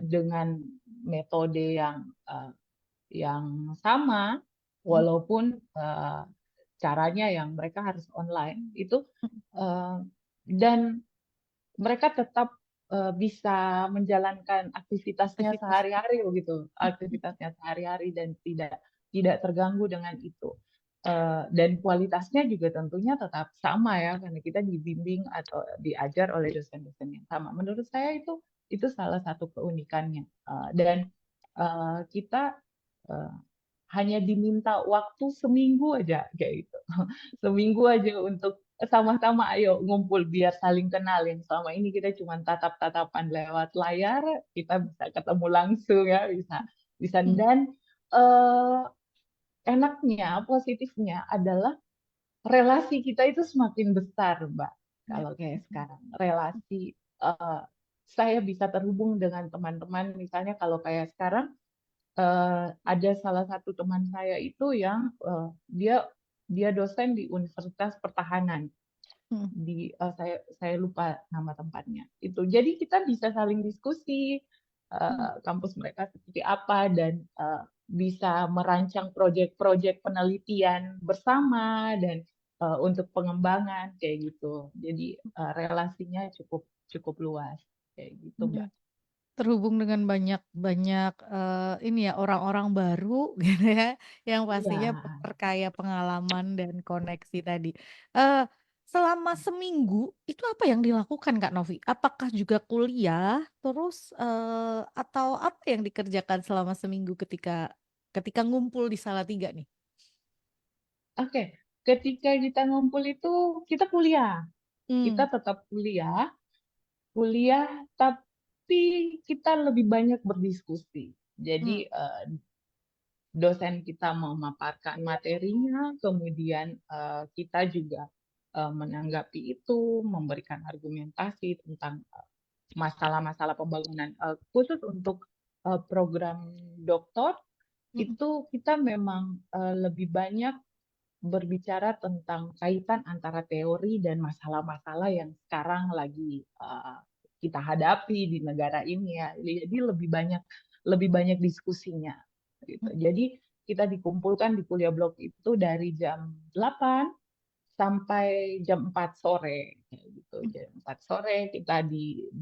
S2: dengan metode yang sama walaupun caranya yang mereka harus online itu eh, dan mereka tetap bisa menjalankan aktivitasnya
S1: Aktivitas.
S2: sehari-hari begitu, aktivitasnya sehari-hari dan tidak terganggu dengan itu. Dan kualitasnya juga tentunya tetap sama ya karena kita dibimbing atau diajar oleh dosen-dosen yang sama. Menurut saya itu salah satu keunikannya. Dan kita eh, hanya diminta waktu seminggu aja kayak gitu. Seminggu aja untuk sama-sama ayo ngumpul biar saling kenal yang selama ini kita cuma tatap-tatapan lewat layar, kita bisa ketemu langsung ya, bisa bisa
S1: Mhm,
S2: dan eh, enaknya, positifnya adalah relasi kita itu semakin besar, Mbak.
S1: ya.
S2: Kalau kayak sekarang, relasi saya bisa terhubung dengan teman-teman, misalnya kalau kayak sekarang ada salah satu teman saya itu yang dia dia dosen di Universitas Pertahanan
S1: Mhm,
S2: saya lupa nama tempatnya itu. Jadi kita bisa saling diskusi
S1: mhm,
S2: kampus mereka seperti apa dan bisa merancang proyek-proyek penelitian bersama dan untuk pengembangan kayak gitu. Jadi relasinya cukup cukup luas kayak gitu,
S1: mhm.
S2: Mbak.
S1: Terhubung dengan banyak banyak, ini ya, orang-orang baru gitu ya, yang
S2: Iya.
S1: pastinya memperkaya pengalaman dan koneksi tadi. Eee, Selama seminggu itu apa yang dilakukan Kak Novi? Apakah juga kuliah? Terus, atau apa yang dikerjakan selama seminggu ketika ketika ngumpul di Salatiga nih?
S2: Oke, ketika kita ngumpul itu kita kuliah. Kita
S1: Mmm,
S2: tetap kuliah, kuliah tapi kita lebih banyak berdiskusi. Jadi
S1: mmm,
S2: dosen kita memaparkan materinya, kemudian kita juga menanggapi itu, memberikan argumentasi tentang masalah-masalah pembangunan. Khusus untuk program doktor,
S1: mhm,
S2: itu kita memang lebih banyak berbicara tentang kaitan antara teori dan masalah-masalah yang sekarang lagi kita hadapi di negara ini ya. Jadi lebih banyak diskusinya gitu. Jadi kita dikumpulkan di kuliah blok itu dari jam 8 sampai jam 4 sore kayak gitu. Jam 4 sore kita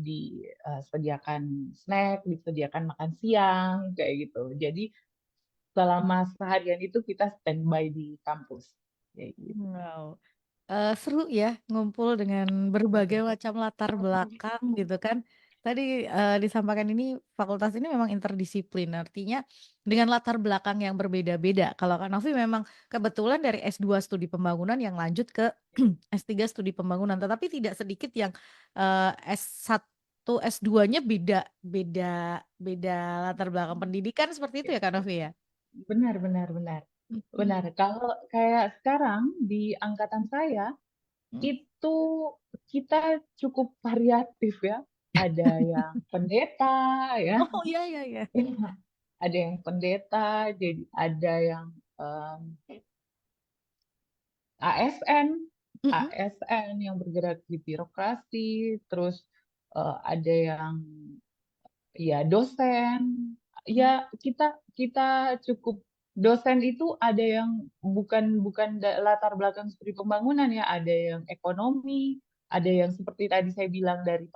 S2: disediakan snack, disediakan makan siang kayak gitu. Jadi selama seharian itu kita standby di kampus kayak gitu.
S1: Wow. Seru ya ngumpul dengan berbagai macam latar belakang gitu kan. Tadi disampaikan ini fakultas ini memang interdisiplin, artinya dengan latar belakang yang berbeda-beda. Kalau Kak Novi memang kebetulan dari S2 studi pembangunan yang lanjut ke S3 studi pembangunan, tetapi tidak sedikit yang S1, S2-nya beda beda beda latar belakang pendidikan seperti itu ya Kak Novi ya?
S2: Benar, benar, benar. Benar.
S1: Mhm,
S2: Kalau kayak sekarang di angkatan saya
S1: mhm.
S2: itu kita cukup variatif ya. Ada yang pendeta ya,
S1: Oh, iya iya iya.
S2: ada yang pendeta, jadi ada yang em, ASN,
S1: Mhm,
S2: ASN yang bergerak di birokrasi, terus ada yang ya dosen.
S1: mhm.
S2: Ya kita kita cukup dosen itu ada yang bukan latar belakang studi pembangunan ya, ada yang ekonomi, ada yang seperti tadi saya bilang dari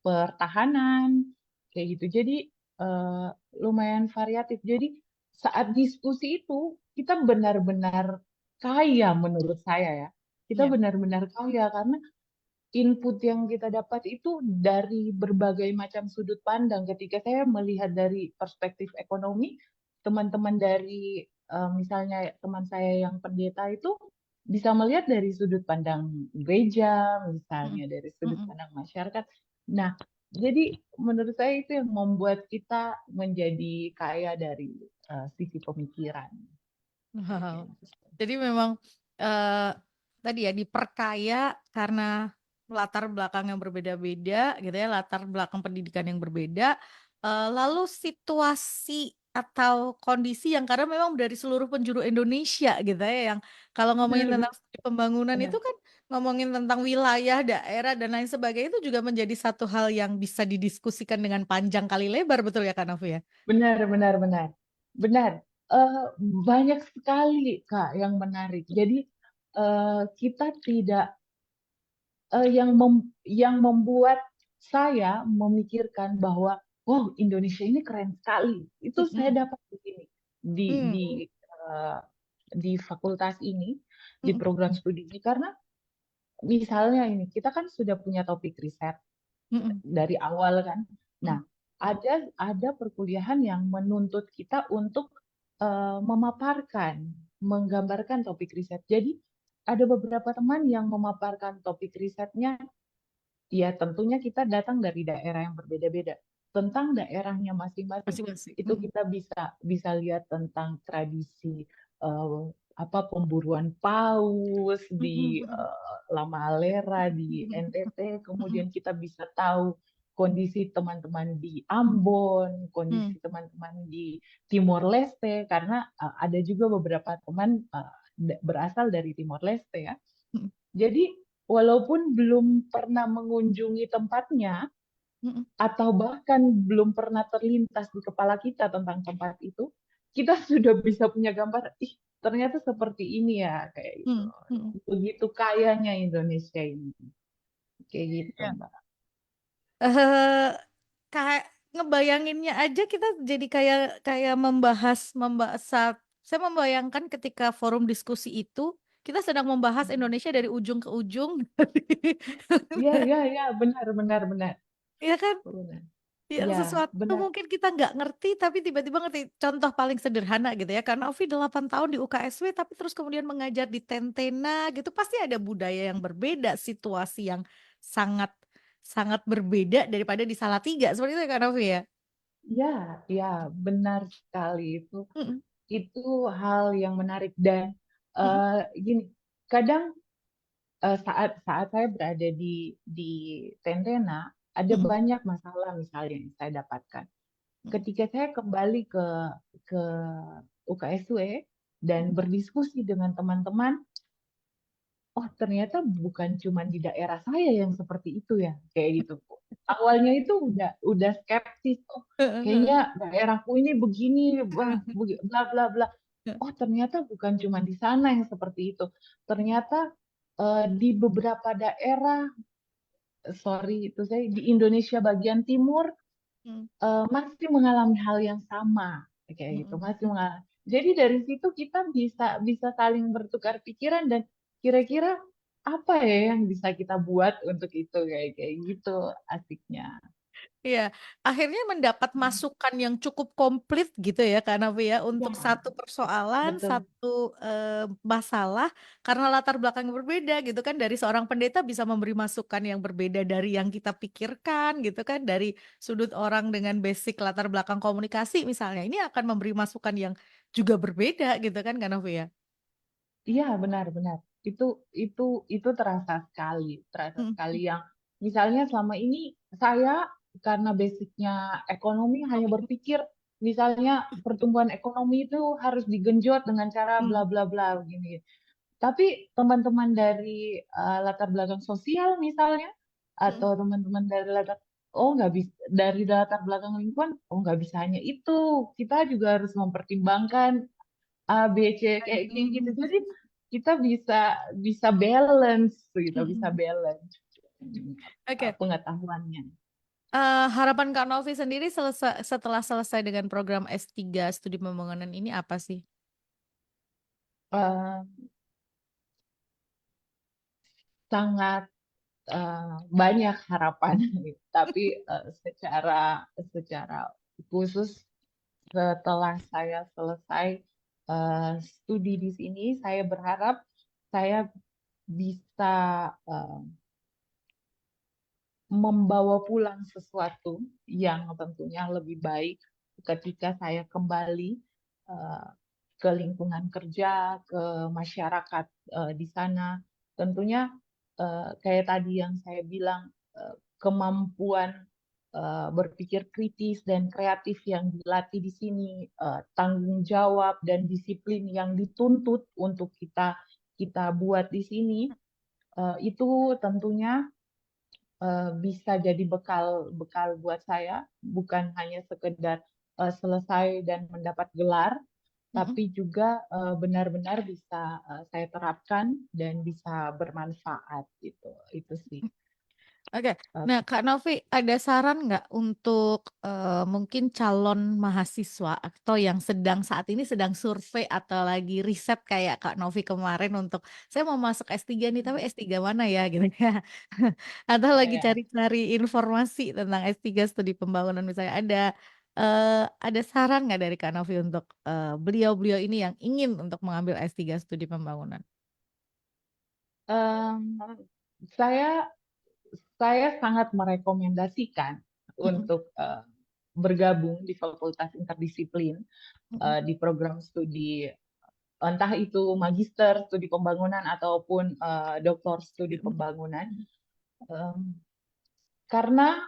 S2: pertahanan kayak gitu. Jadi eh, lumayan variatif. Jadi saat diskusi itu kita benar-benar kaya menurut saya ya. Kita
S1: Iya,
S2: benar-benar kaya karena input yang kita dapat itu dari berbagai macam sudut pandang. Ketika saya melihat dari perspektif ekonomi, teman-teman dari misalnya teman saya yang pendeta itu bisa melihat dari sudut pandang gereja,
S1: mhm,
S2: misalnya dari sudut
S1: mhm.
S2: pandang masyarakat. Nah, jadi menurut saya itu yang membuat kita menjadi kaya dari sisi pemikiran.
S1: Wow. Jadi memang, eee, tadi ya diperkaya karena latar belakang yang berbeda-beda gitu ya, latar belakang pendidikan yang berbeda, lalu situasi atau kondisi yang karena memang dari seluruh penjuru Indonesia gitu ya, yang kalau ngomongin
S2: Benar,
S1: tentang studi pembangunan itu
S2: benar.
S1: kan ngomongin tentang wilayah, daerah, dan lain sebagainya itu juga menjadi satu hal yang bisa didiskusikan dengan panjang kali lebar, betul ya Kak Novi ya?
S2: Benar, benar, benar. Benar. Eh, Banyak sekali, Kak, yang menarik. Jadi, kita tidak, yang membuat saya memikirkan bahwa, wow, Indonesia ini keren sekali. Itu saya
S1: Mhm,
S2: dapat di sini, di,
S1: mmm,
S2: di, eh, di fakultas ini, di
S1: mhm,
S2: program studi ini. Karena misalnya ini, kita kan sudah punya topik riset
S1: mhm,
S2: dari awal kan.
S1: mhm.
S2: Nah, ada perkuliahan yang menuntut kita untuk memaparkan, menggambarkan topik riset. Jadi ada beberapa teman yang memaparkan topik risetnya, ya tentunya kita datang dari daerah yang berbeda-beda. Tentang daerahnya masing-masing,
S1: Masing-masing,
S2: itu
S1: mhm,
S2: kita bisa bisa lihat tentang tradisi eh, apa pemburuan paus
S1: mhm
S2: di
S1: mhm
S2: Lama Alera di
S1: mhm
S2: NTT,
S1: mhm
S2: kemudian kita bisa tahu kondisi teman-teman di Ambon,
S1: mhm
S2: kondisi teman-teman di Timor Leste, karena ada juga beberapa teman berasal dari Timor Leste ya.
S1: mhm
S2: Jadi walaupun belum pernah mengunjungi tempatnya,
S1: mhm
S2: atau bahkan belum pernah terlintas di kepala kita tentang tempat itu, kita sudah bisa punya gambar, ih ternyata seperti ini ya, kayak gitu.
S1: mhm mhm.
S2: Begitu kayanya Indonesia ini. Kayak gitu,
S1: Iya.
S2: Mbak.
S1: Eee, kayak ngebayanginnya aja kita jadi kayak kayak membahas saya membayangkan ketika forum diskusi itu, kita sedang membahas Indonesia dari ujung ke ujung.
S2: Iya, iya, iya, benar, benar, benar.
S1: Iya kan?
S2: Benar.
S1: Yang
S2: Iya,
S1: sesuatu
S2: benar.
S1: mungkin kita nggak ngerti, tapi tiba-tiba ngerti. Contoh paling sederhana gitu ya, karena Ovi 8 tahun di UKSW, tapi terus kemudian mengajar di Tentena gitu, pasti ada budaya yang berbeda, situasi yang sangat sangat berbeda daripada di Salatiga, seperti itu ya Kak Novi ya?
S2: Iya, iya, benar sekali itu.
S1: Mhm
S2: Itu hal yang menarik dan
S1: mhm
S2: gini, kadang saat saat saya berada di Tentena, ada
S1: mhm
S2: banyak masalah misalnya yang saya dapatkan.
S1: mhm
S2: Ketika saya kembali ke UKSW dan
S1: mhm
S2: berdiskusi dengan teman-teman, oh ternyata bukan cuma di daerah saya yang seperti itu ya, kayak gitu. Awalnya itu udah skeptis, oh
S1: Heeh heeh.
S2: kayaknya daerahku ini begini, wah, bla bla bla. Oh ternyata bukan cuma di sana yang seperti itu. Ternyata di beberapa daerah, sorry itu saya di Indonesia bagian timur
S1: Mhm,
S2: masih mengalami hal yang sama kayak gitu,
S1: mhm.
S2: masih mengalami. Jadi dari situ kita bisa bisa saling bertukar pikiran dan kira-kira apa ya yang bisa kita buat untuk itu kayak kayak gitu asiknya.
S1: Iya, akhirnya mendapat masukan yang cukup komplit gitu ya Kak Novi ya, untuk
S2: Ya,
S1: satu persoalan,
S2: betul.
S1: satu, masalah karena latar belakang yang berbeda gitu kan, dari seorang pendeta bisa memberi masukan yang berbeda dari yang kita pikirkan gitu kan, dari sudut orang dengan basic latar belakang komunikasi misalnya, ini akan memberi masukan yang juga berbeda gitu kan Kak Novi ya?
S2: Iya, benar-benar. Itu terasa
S1: Mhm
S2: sekali yang misalnya selama ini saya karena basicnya ekonomi hanya berpikir misalnya pertumbuhan ekonomi itu harus digenjot dengan cara bla
S1: mhm
S2: bla bla begini. Tapi teman-teman dari latar belakang sosial misalnya
S1: mhm
S2: atau teman-teman dari latar oh nggak bisa dari latar belakang lingkungan oh nggak bisa hanya itu kita juga harus mempertimbangkan A, B, C kayak kayak gitu.
S1: mhm
S2: Jadi kita bisa bisa balance gitu, bisa
S1: mhm.
S2: balance
S1: Oke.
S2: pengetahuannya.
S1: Harapan Kak Novi sendiri setelah selesai dengan program S3 studi pembangunan ini apa sih?
S2: Eh, sangat banyak harapan, tapi secara secara khusus setelah saya selesai studi di sini, saya berharap saya bisa eh, membawa pulang sesuatu yang tentunya lebih baik ketika saya kembali eh, ke lingkungan kerja, ke masyarakat di sana. Tentunya kayak tadi yang saya bilang, kemampuan berpikir kritis dan kreatif yang dilatih di sini, tanggung jawab dan disiplin yang dituntut untuk kita kita buat di sini, itu tentunya bisa jadi bekal bekal buat saya, bukan hanya sekedar selesai dan mendapat gelar,
S1: Mhm.
S2: tapi juga benar-benar bisa saya terapkan dan bisa bermanfaat gitu. Itu sih.
S1: Oke.
S2: Eh,
S1: Nah, Kak Novi ada saran nggak untuk, mungkin calon mahasiswa atau yang saat ini sedang survei atau lagi riset kayak Kak Novi kemarin untuk, "Saya mau masuk S3 nih, tapi S3 mana ya?" Gitu ya. Atau lagi
S2: ya.
S1: cari-cari informasi tentang S3 studi pembangunan misalnya, ada saran nggak dari Kak Novi untuk, beliau-beliau ini yang ingin untuk mengambil S3 studi pembangunan?
S2: Em, saya saya sangat merekomendasikan
S1: Mhm
S2: untuk bergabung di Fakultas Interdisiplin
S1: mhm
S2: di program studi entah itu magister studi pembangunan ataupun doktor studi
S1: mhm
S2: pembangunan. Em, karena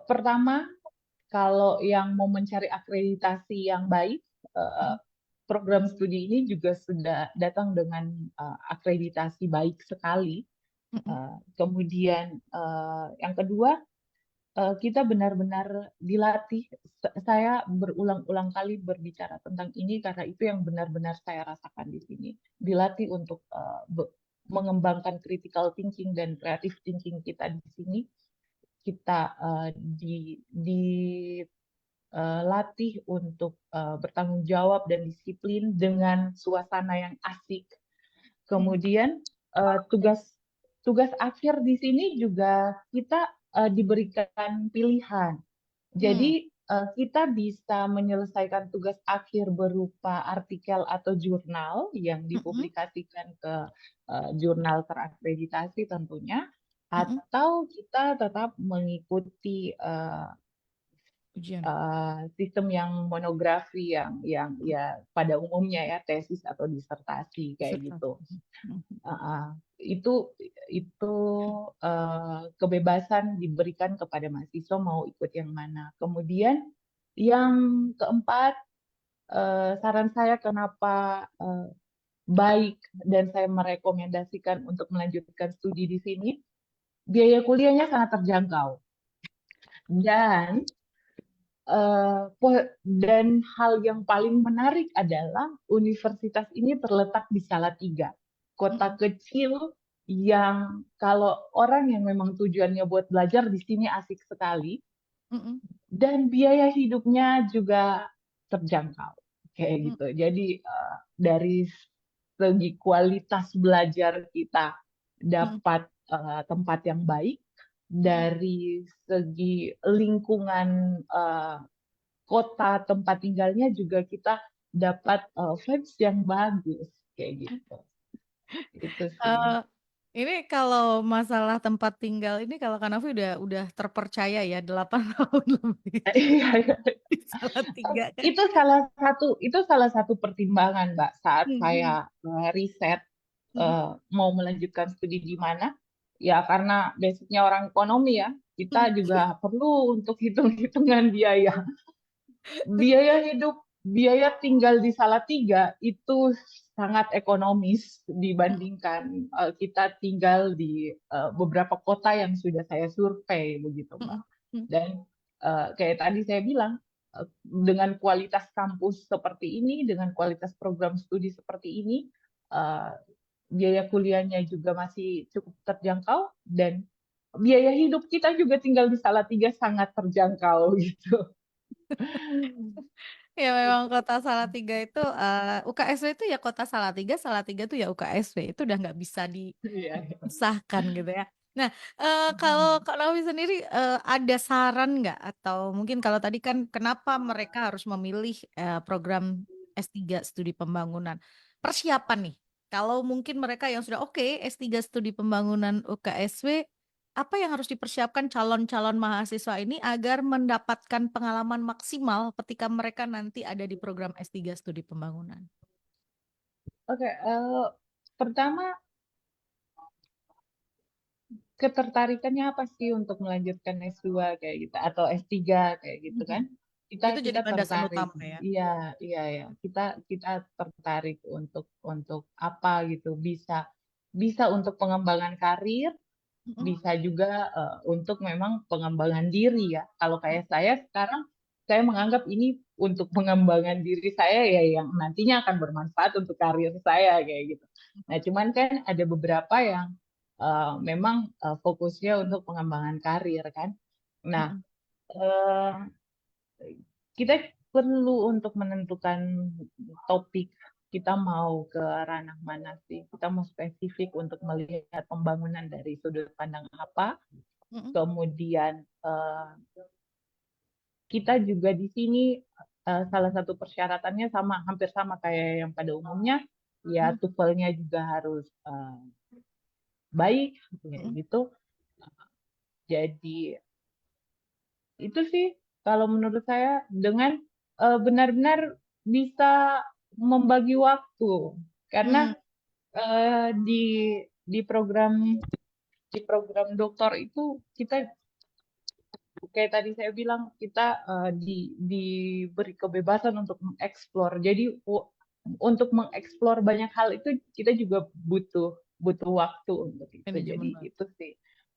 S2: pertama, kalau yang mau mencari akreditasi yang baik, eh,
S1: mhm
S2: program studi ini juga sudah datang dengan akreditasi baik sekali.
S1: mhm
S2: Kemudian yang kedua, kita benar-benar dilatih. Saya berulang-ulang kali berbicara tentang ini karena itu yang benar-benar saya rasakan di sini. Dilatih untuk mengembangkan critical thinking dan creative thinking kita di sini. Kita dilatih untuk bertanggung jawab dan disiplin dengan suasana yang asik.
S1: mhm
S2: Kemudian tugas tugas akhir di sini juga kita diberikan pilihan. Jadi
S1: mmm,
S2: kita bisa menyelesaikan tugas akhir berupa artikel atau jurnal yang
S1: mhm
S2: dipublikasikan ke jurnal terakreditasi tentunya,
S1: mhm,
S2: atau kita tetap mengikuti
S1: ujian,
S2: sistem yang monografi yang ya pada umumnya ya tesis atau disertasi kayak
S1: disertasi,
S2: gitu.
S1: mhm
S2: Uh, itu itu kebebasan diberikan kepada mahasiswa mau ikut yang mana. Kemudian yang keempat, saran saya kenapa baik dan saya merekomendasikan untuk melanjutkan studi di sini, biaya kuliahnya sangat terjangkau. Dan dan hal yang paling menarik adalah universitas ini terletak di Salatiga, kota
S1: Mm-mm.
S2: kecil yang kalau orang yang memang tujuannya buat belajar di sini asik sekali,
S1: Mm-mm.
S2: dan biaya hidupnya juga terjangkau kayak
S1: Mm-mm.
S2: gitu. Jadi dari segi kualitas belajar kita
S1: Mm-mm.
S2: dapat tempat yang baik,
S1: Mm-mm.
S2: dari segi lingkungan kota tempat tinggalnya juga kita dapat vibes yang bagus kayak gitu. Itu sih.
S1: Eh, ini kalau masalah tempat tinggal ini kalau Kak Novi udah terpercaya ya 8 tahun lebih
S2: Iya, iya.
S1: di Salatiga kan.
S2: Itu salah satu pertimbangan, Mbak, saat saya
S1: Mm-mm.
S2: riset
S1: Mm-mm.
S2: mau melanjutkan studi di mana. Ya karena basicnya orang ekonomi ya, kita juga perlu untuk hitung-hitungan biaya. Biaya hidup, biaya tinggal di Salatiga itu sangat ekonomis dibandingkan kita tinggal di beberapa kota yang sudah saya survei begitu, Mbak.
S1: Mm-mm. Mm-mm.
S2: Dan kayak tadi saya bilang, dengan kualitas kampus seperti ini, dengan kualitas program studi seperti ini, eh, biaya kuliahnya juga masih cukup terjangkau dan biaya hidup kita juga tinggal di Salatiga sangat terjangkau gitu.
S1: Ya memang kota Salatiga itu UKSW itu ya kota Salatiga, Salatiga itu ya UKSW itu udah nggak bisa
S2: Iya.
S1: dipisahkan gitu ya. Nah, kalau Kak Nawawi sendiri ada saran nggak atau mungkin kalau tadi kan kenapa mereka harus memilih program S3 studi pembangunan persiapan nih? Kalau mungkin mereka yang sudah oke S3 studi pembangunan UKSW apa yang harus dipersiapkan calon-calon mahasiswa ini agar mendapatkan pengalaman maksimal ketika mereka nanti ada di program S3 studi pembangunan?
S2: Oke, pertama ketertarikannya apa sih untuk melanjutkan S2 kayak gitu atau S3 kayak gitu
S1: Mhm.
S2: kan? Kita
S1: Itu jadi
S2: kita
S1: landasan
S2: tertarik.
S1: utama ya.
S2: Iya, iya ya. Kita tertarik untuk apa gitu. Bisa bisa untuk pengembangan karir,
S1: Mhm.
S2: bisa juga untuk memang pengembangan diri ya. Kalau kayak saya sekarang, saya menganggap ini untuk pengembangan diri saya ya yang nantinya akan bermanfaat untuk karir saya kayak gitu. Nah, cuman kan ada beberapa yang memang fokusnya untuk pengembangan karir kan. Nah,
S1: Mhm.
S2: eh, kita perlu untuk menentukan topik kita mau ke ranah mana sih. Kita mau spesifik untuk melihat pembangunan dari sudut pandang apa.
S1: Mhm.
S2: Kemudian kita juga di sini salah satu persyaratannya sama hampir sama kayak yang pada umumnya ya
S1: Mhm.
S2: TOEFL-nya juga harus baik kayak
S1: Mhm.
S2: gitu. Jadi itu sih kalau menurut saya dengan benar-benar bisa membagi waktu karena
S1: Mhm.
S2: di di program doktor itu kita kayak tadi saya bilang kita diberi kebebasan untuk mengeksplor. Jadi untuk mengeksplor banyak hal itu kita juga butuh butuh waktu untuk itu. Jadi
S1: Manajemen waktu.
S2: itu sih.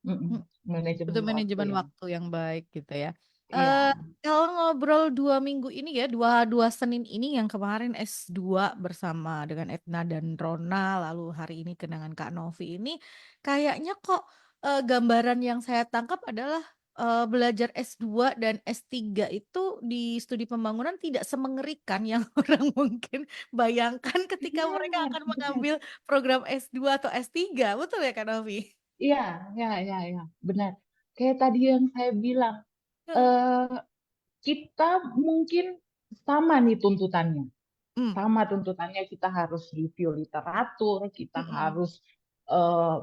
S2: Mm-mm.
S1: Mhm.
S2: Manajemen
S1: Butuh
S2: waktu
S1: manajemen
S2: yang
S1: waktu yang baik gitu ya. Eh,
S2: iya.
S1: kalau ngobrol 2 minggu ini ya, dua Senin ini yang kemarin S2 bersama dengan Etna dan Rona, lalu hari ini kenangan Kak Novi ini, kayaknya kok gambaran yang saya tangkap adalah belajar S2 dan S3 itu di studi pembangunan tidak semengerikan yang orang mungkin bayangkan ketika mereka
S2: Benar,
S1: akan
S2: benar.
S1: mengambil program S2 atau S3. Betul ya Kak Novi?
S2: Iya, iya, iya, iya, benar. Kayak tadi yang saya bilang,
S1: Heeh.
S2: eh, kita mungkin sama nih tuntutannya.
S1: Hmm.
S2: Sama tuntutannya kita harus review literatur, kita
S1: Mm-mm.
S2: harus eh,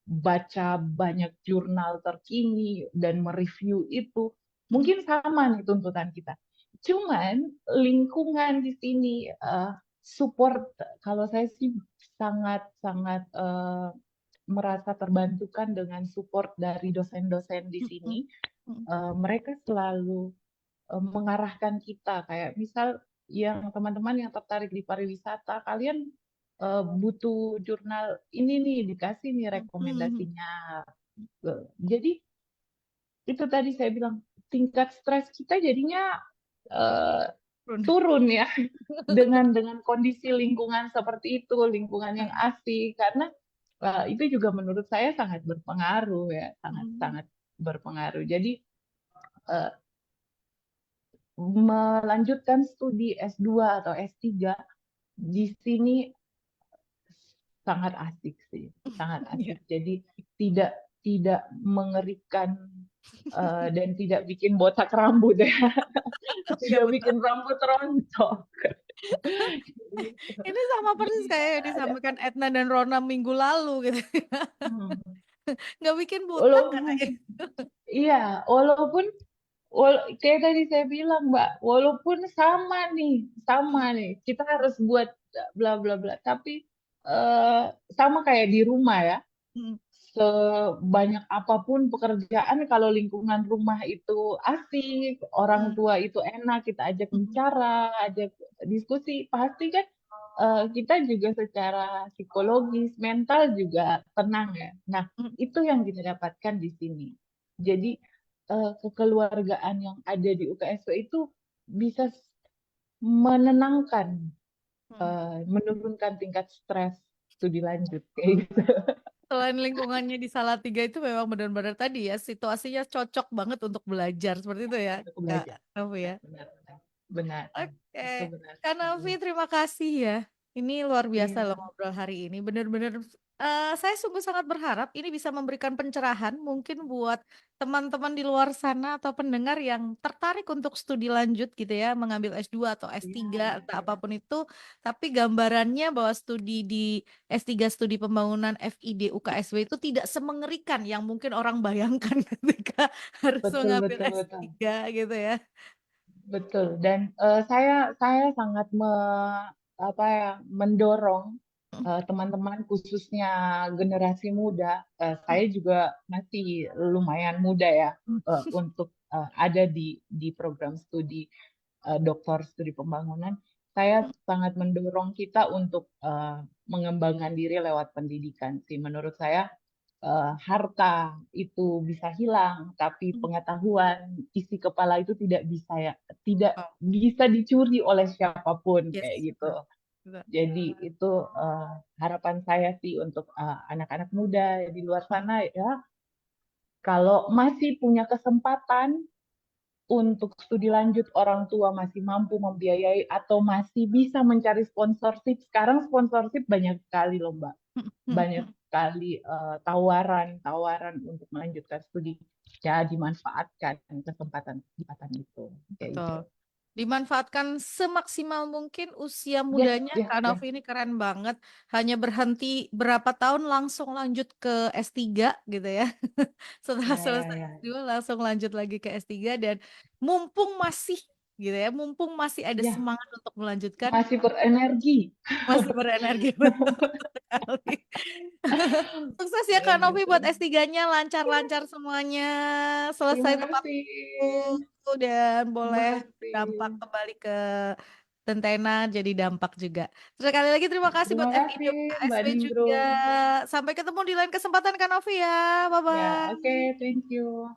S2: baca banyak jurnal terkini dan mereview itu.
S1: Mm-mm.
S2: Mungkin sama nih tuntutan kita. Cuman lingkungan di sini support kalau saya sih sangat-sangat merasa terbantukan dengan support dari dosen-dosen di sini.
S1: Mm-mm. Mm-mm.
S2: Mereka selalu mengarahkan kita kayak misal yang teman-teman yang tertarik di pariwisata, kalian butuh jurnal ini nih, dikasih nih
S1: Mhm.
S2: rekomendasinya. Jadi itu tadi saya bilang tingkat stres kita jadinya eh,
S1: Run.
S2: turun ya dengan kondisi lingkungan seperti itu, lingkungan yang asik, karena itu juga menurut saya sangat berpengaruh ya, sangat
S1: Mhm.
S2: sangat berpengaruh. Jadi eh, melanjutkan studi S2 atau S3 di sini sangat asik sih, sangat
S1: Iya.
S2: asik. Jadi tidak tidak mengerikan dan tidak bikin botak rambut ya,
S1: Iya
S2: tidak
S1: betul.
S2: bikin rambut rontok.
S1: Ini sama persis
S2: Jadi
S1: kayak yang
S2: ada
S1: disampaikan Etna dan Rona minggu lalu gitu.
S2: hmm,
S1: Nggak bikin butak katanya.
S2: walaupun iya, walaupun kayak tadi saya bilang Mbak, walaupun sama nih, kita harus buat bla bla bla, tapi eh, sama kayak di rumah ya.
S1: Mhm.
S2: Sebanyak apapun pekerjaan, kalau lingkungan rumah itu asik, orang
S1: Mhm.
S2: tua itu enak, kita ajak
S1: Mhm.
S2: bicara, ajak diskusi, pasti kan kita juga secara psikologis, mental juga tenang ya. Nah,
S1: Mhm.
S2: itu yang kita dapatkan di sini. Jadi kekeluargaan yang ada di UKSW itu bisa menenangkan,
S1: Mhm.
S2: menurunkan tingkat stres studi lanjut kayak gitu.
S1: Selain lingkungannya di Salatiga itu memang benar-benar tadi ya, situasinya cocok banget untuk belajar seperti itu ya,
S2: Aku
S1: Kak
S2: belajar.
S1: Novi ya.
S2: Benar, benar, benar. Benar. Itu
S1: Oke,
S2: benar
S1: Kak
S2: sekali.
S1: Novi terima kasih ya. Ini luar biasa loh
S2: Iya,
S1: ngobrol hari ini. Benar-benar saya sungguh sangat berharap ini bisa memberikan pencerahan mungkin buat teman-teman di luar sana atau pendengar yang tertarik untuk studi lanjut gitu ya, mengambil S2 atau
S2: iya,
S1: S3
S2: iya,
S1: atau
S2: iya.
S1: apapun itu, tapi gambarannya bahwa studi di S3 studi pembangunan FID UKSW itu tidak semengerikan yang mungkin orang bayangkan ketika harus
S2: Betul,
S1: mengambil
S2: betul, betul.
S1: S3 gitu ya.
S2: Betul. Dan saya sangat apa ya, mendorong teman-teman khususnya generasi muda. Saya juga masih lumayan muda ya untuk ada di program studi doktor studi pembangunan. Saya sangat mendorong kita untuk mengembangkan diri lewat pendidikan sih. Menurut saya harta itu bisa hilang, tapi pengetahuan isi kepala itu tidak
S1: Oh,
S2: bisa dicuri oleh siapapun kayak
S1: yes.
S2: gitu. Jadi itu harapan saya sih untuk anak-anak muda di luar sana ya, kalau masih punya kesempatan untuk studi lanjut, orang tua masih mampu membiayai atau masih bisa mencari sponsorship. Sekarang sponsorship banyak sekali loh Mbak, banyak sekali tawaran-tawaran untuk melanjutkan studi. Ya, dimanfaatkan kesempatan-kesempatan itu. Kayak gitu.
S1: Betul. Dimanfaatkan semaksimal mungkin usia
S2: Ya,
S1: mudanya.
S2: ya,
S1: Kak
S2: ya.
S1: Novi ini keren banget. Hanya berhenti berapa tahun langsung lanjut ke S3 gitu ya. Setelah
S2: Ya, ya,
S1: selesai
S2: ya.
S1: S2 langsung lanjut lagi ke S3 dan mumpung masih gitu ya, mumpung masih ada
S2: Ya,
S1: semangat untuk melanjutkan,
S2: masih berenergi.
S1: masih berenergi betul sekali. Sukses ya Kak
S2: Kayak
S1: Novi
S2: gitu.
S1: buat S3-nya lancar-lancar semuanya, selesai
S2: Terima
S1: tepat
S2: kasih.
S1: waktu dan
S2: Terima
S1: boleh
S2: kasih.
S1: dampak kembali ke Tentena jadi dampak juga. Sekali lagi terima kasih
S2: Terima
S1: buat FID
S2: kasih, Mbak
S1: UKSW juga.
S2: Ningrum.
S1: Sampai ketemu di lain kesempatan Kak Novi ya. Bye
S2: Ya, oke,
S1: bye.
S2: thank you.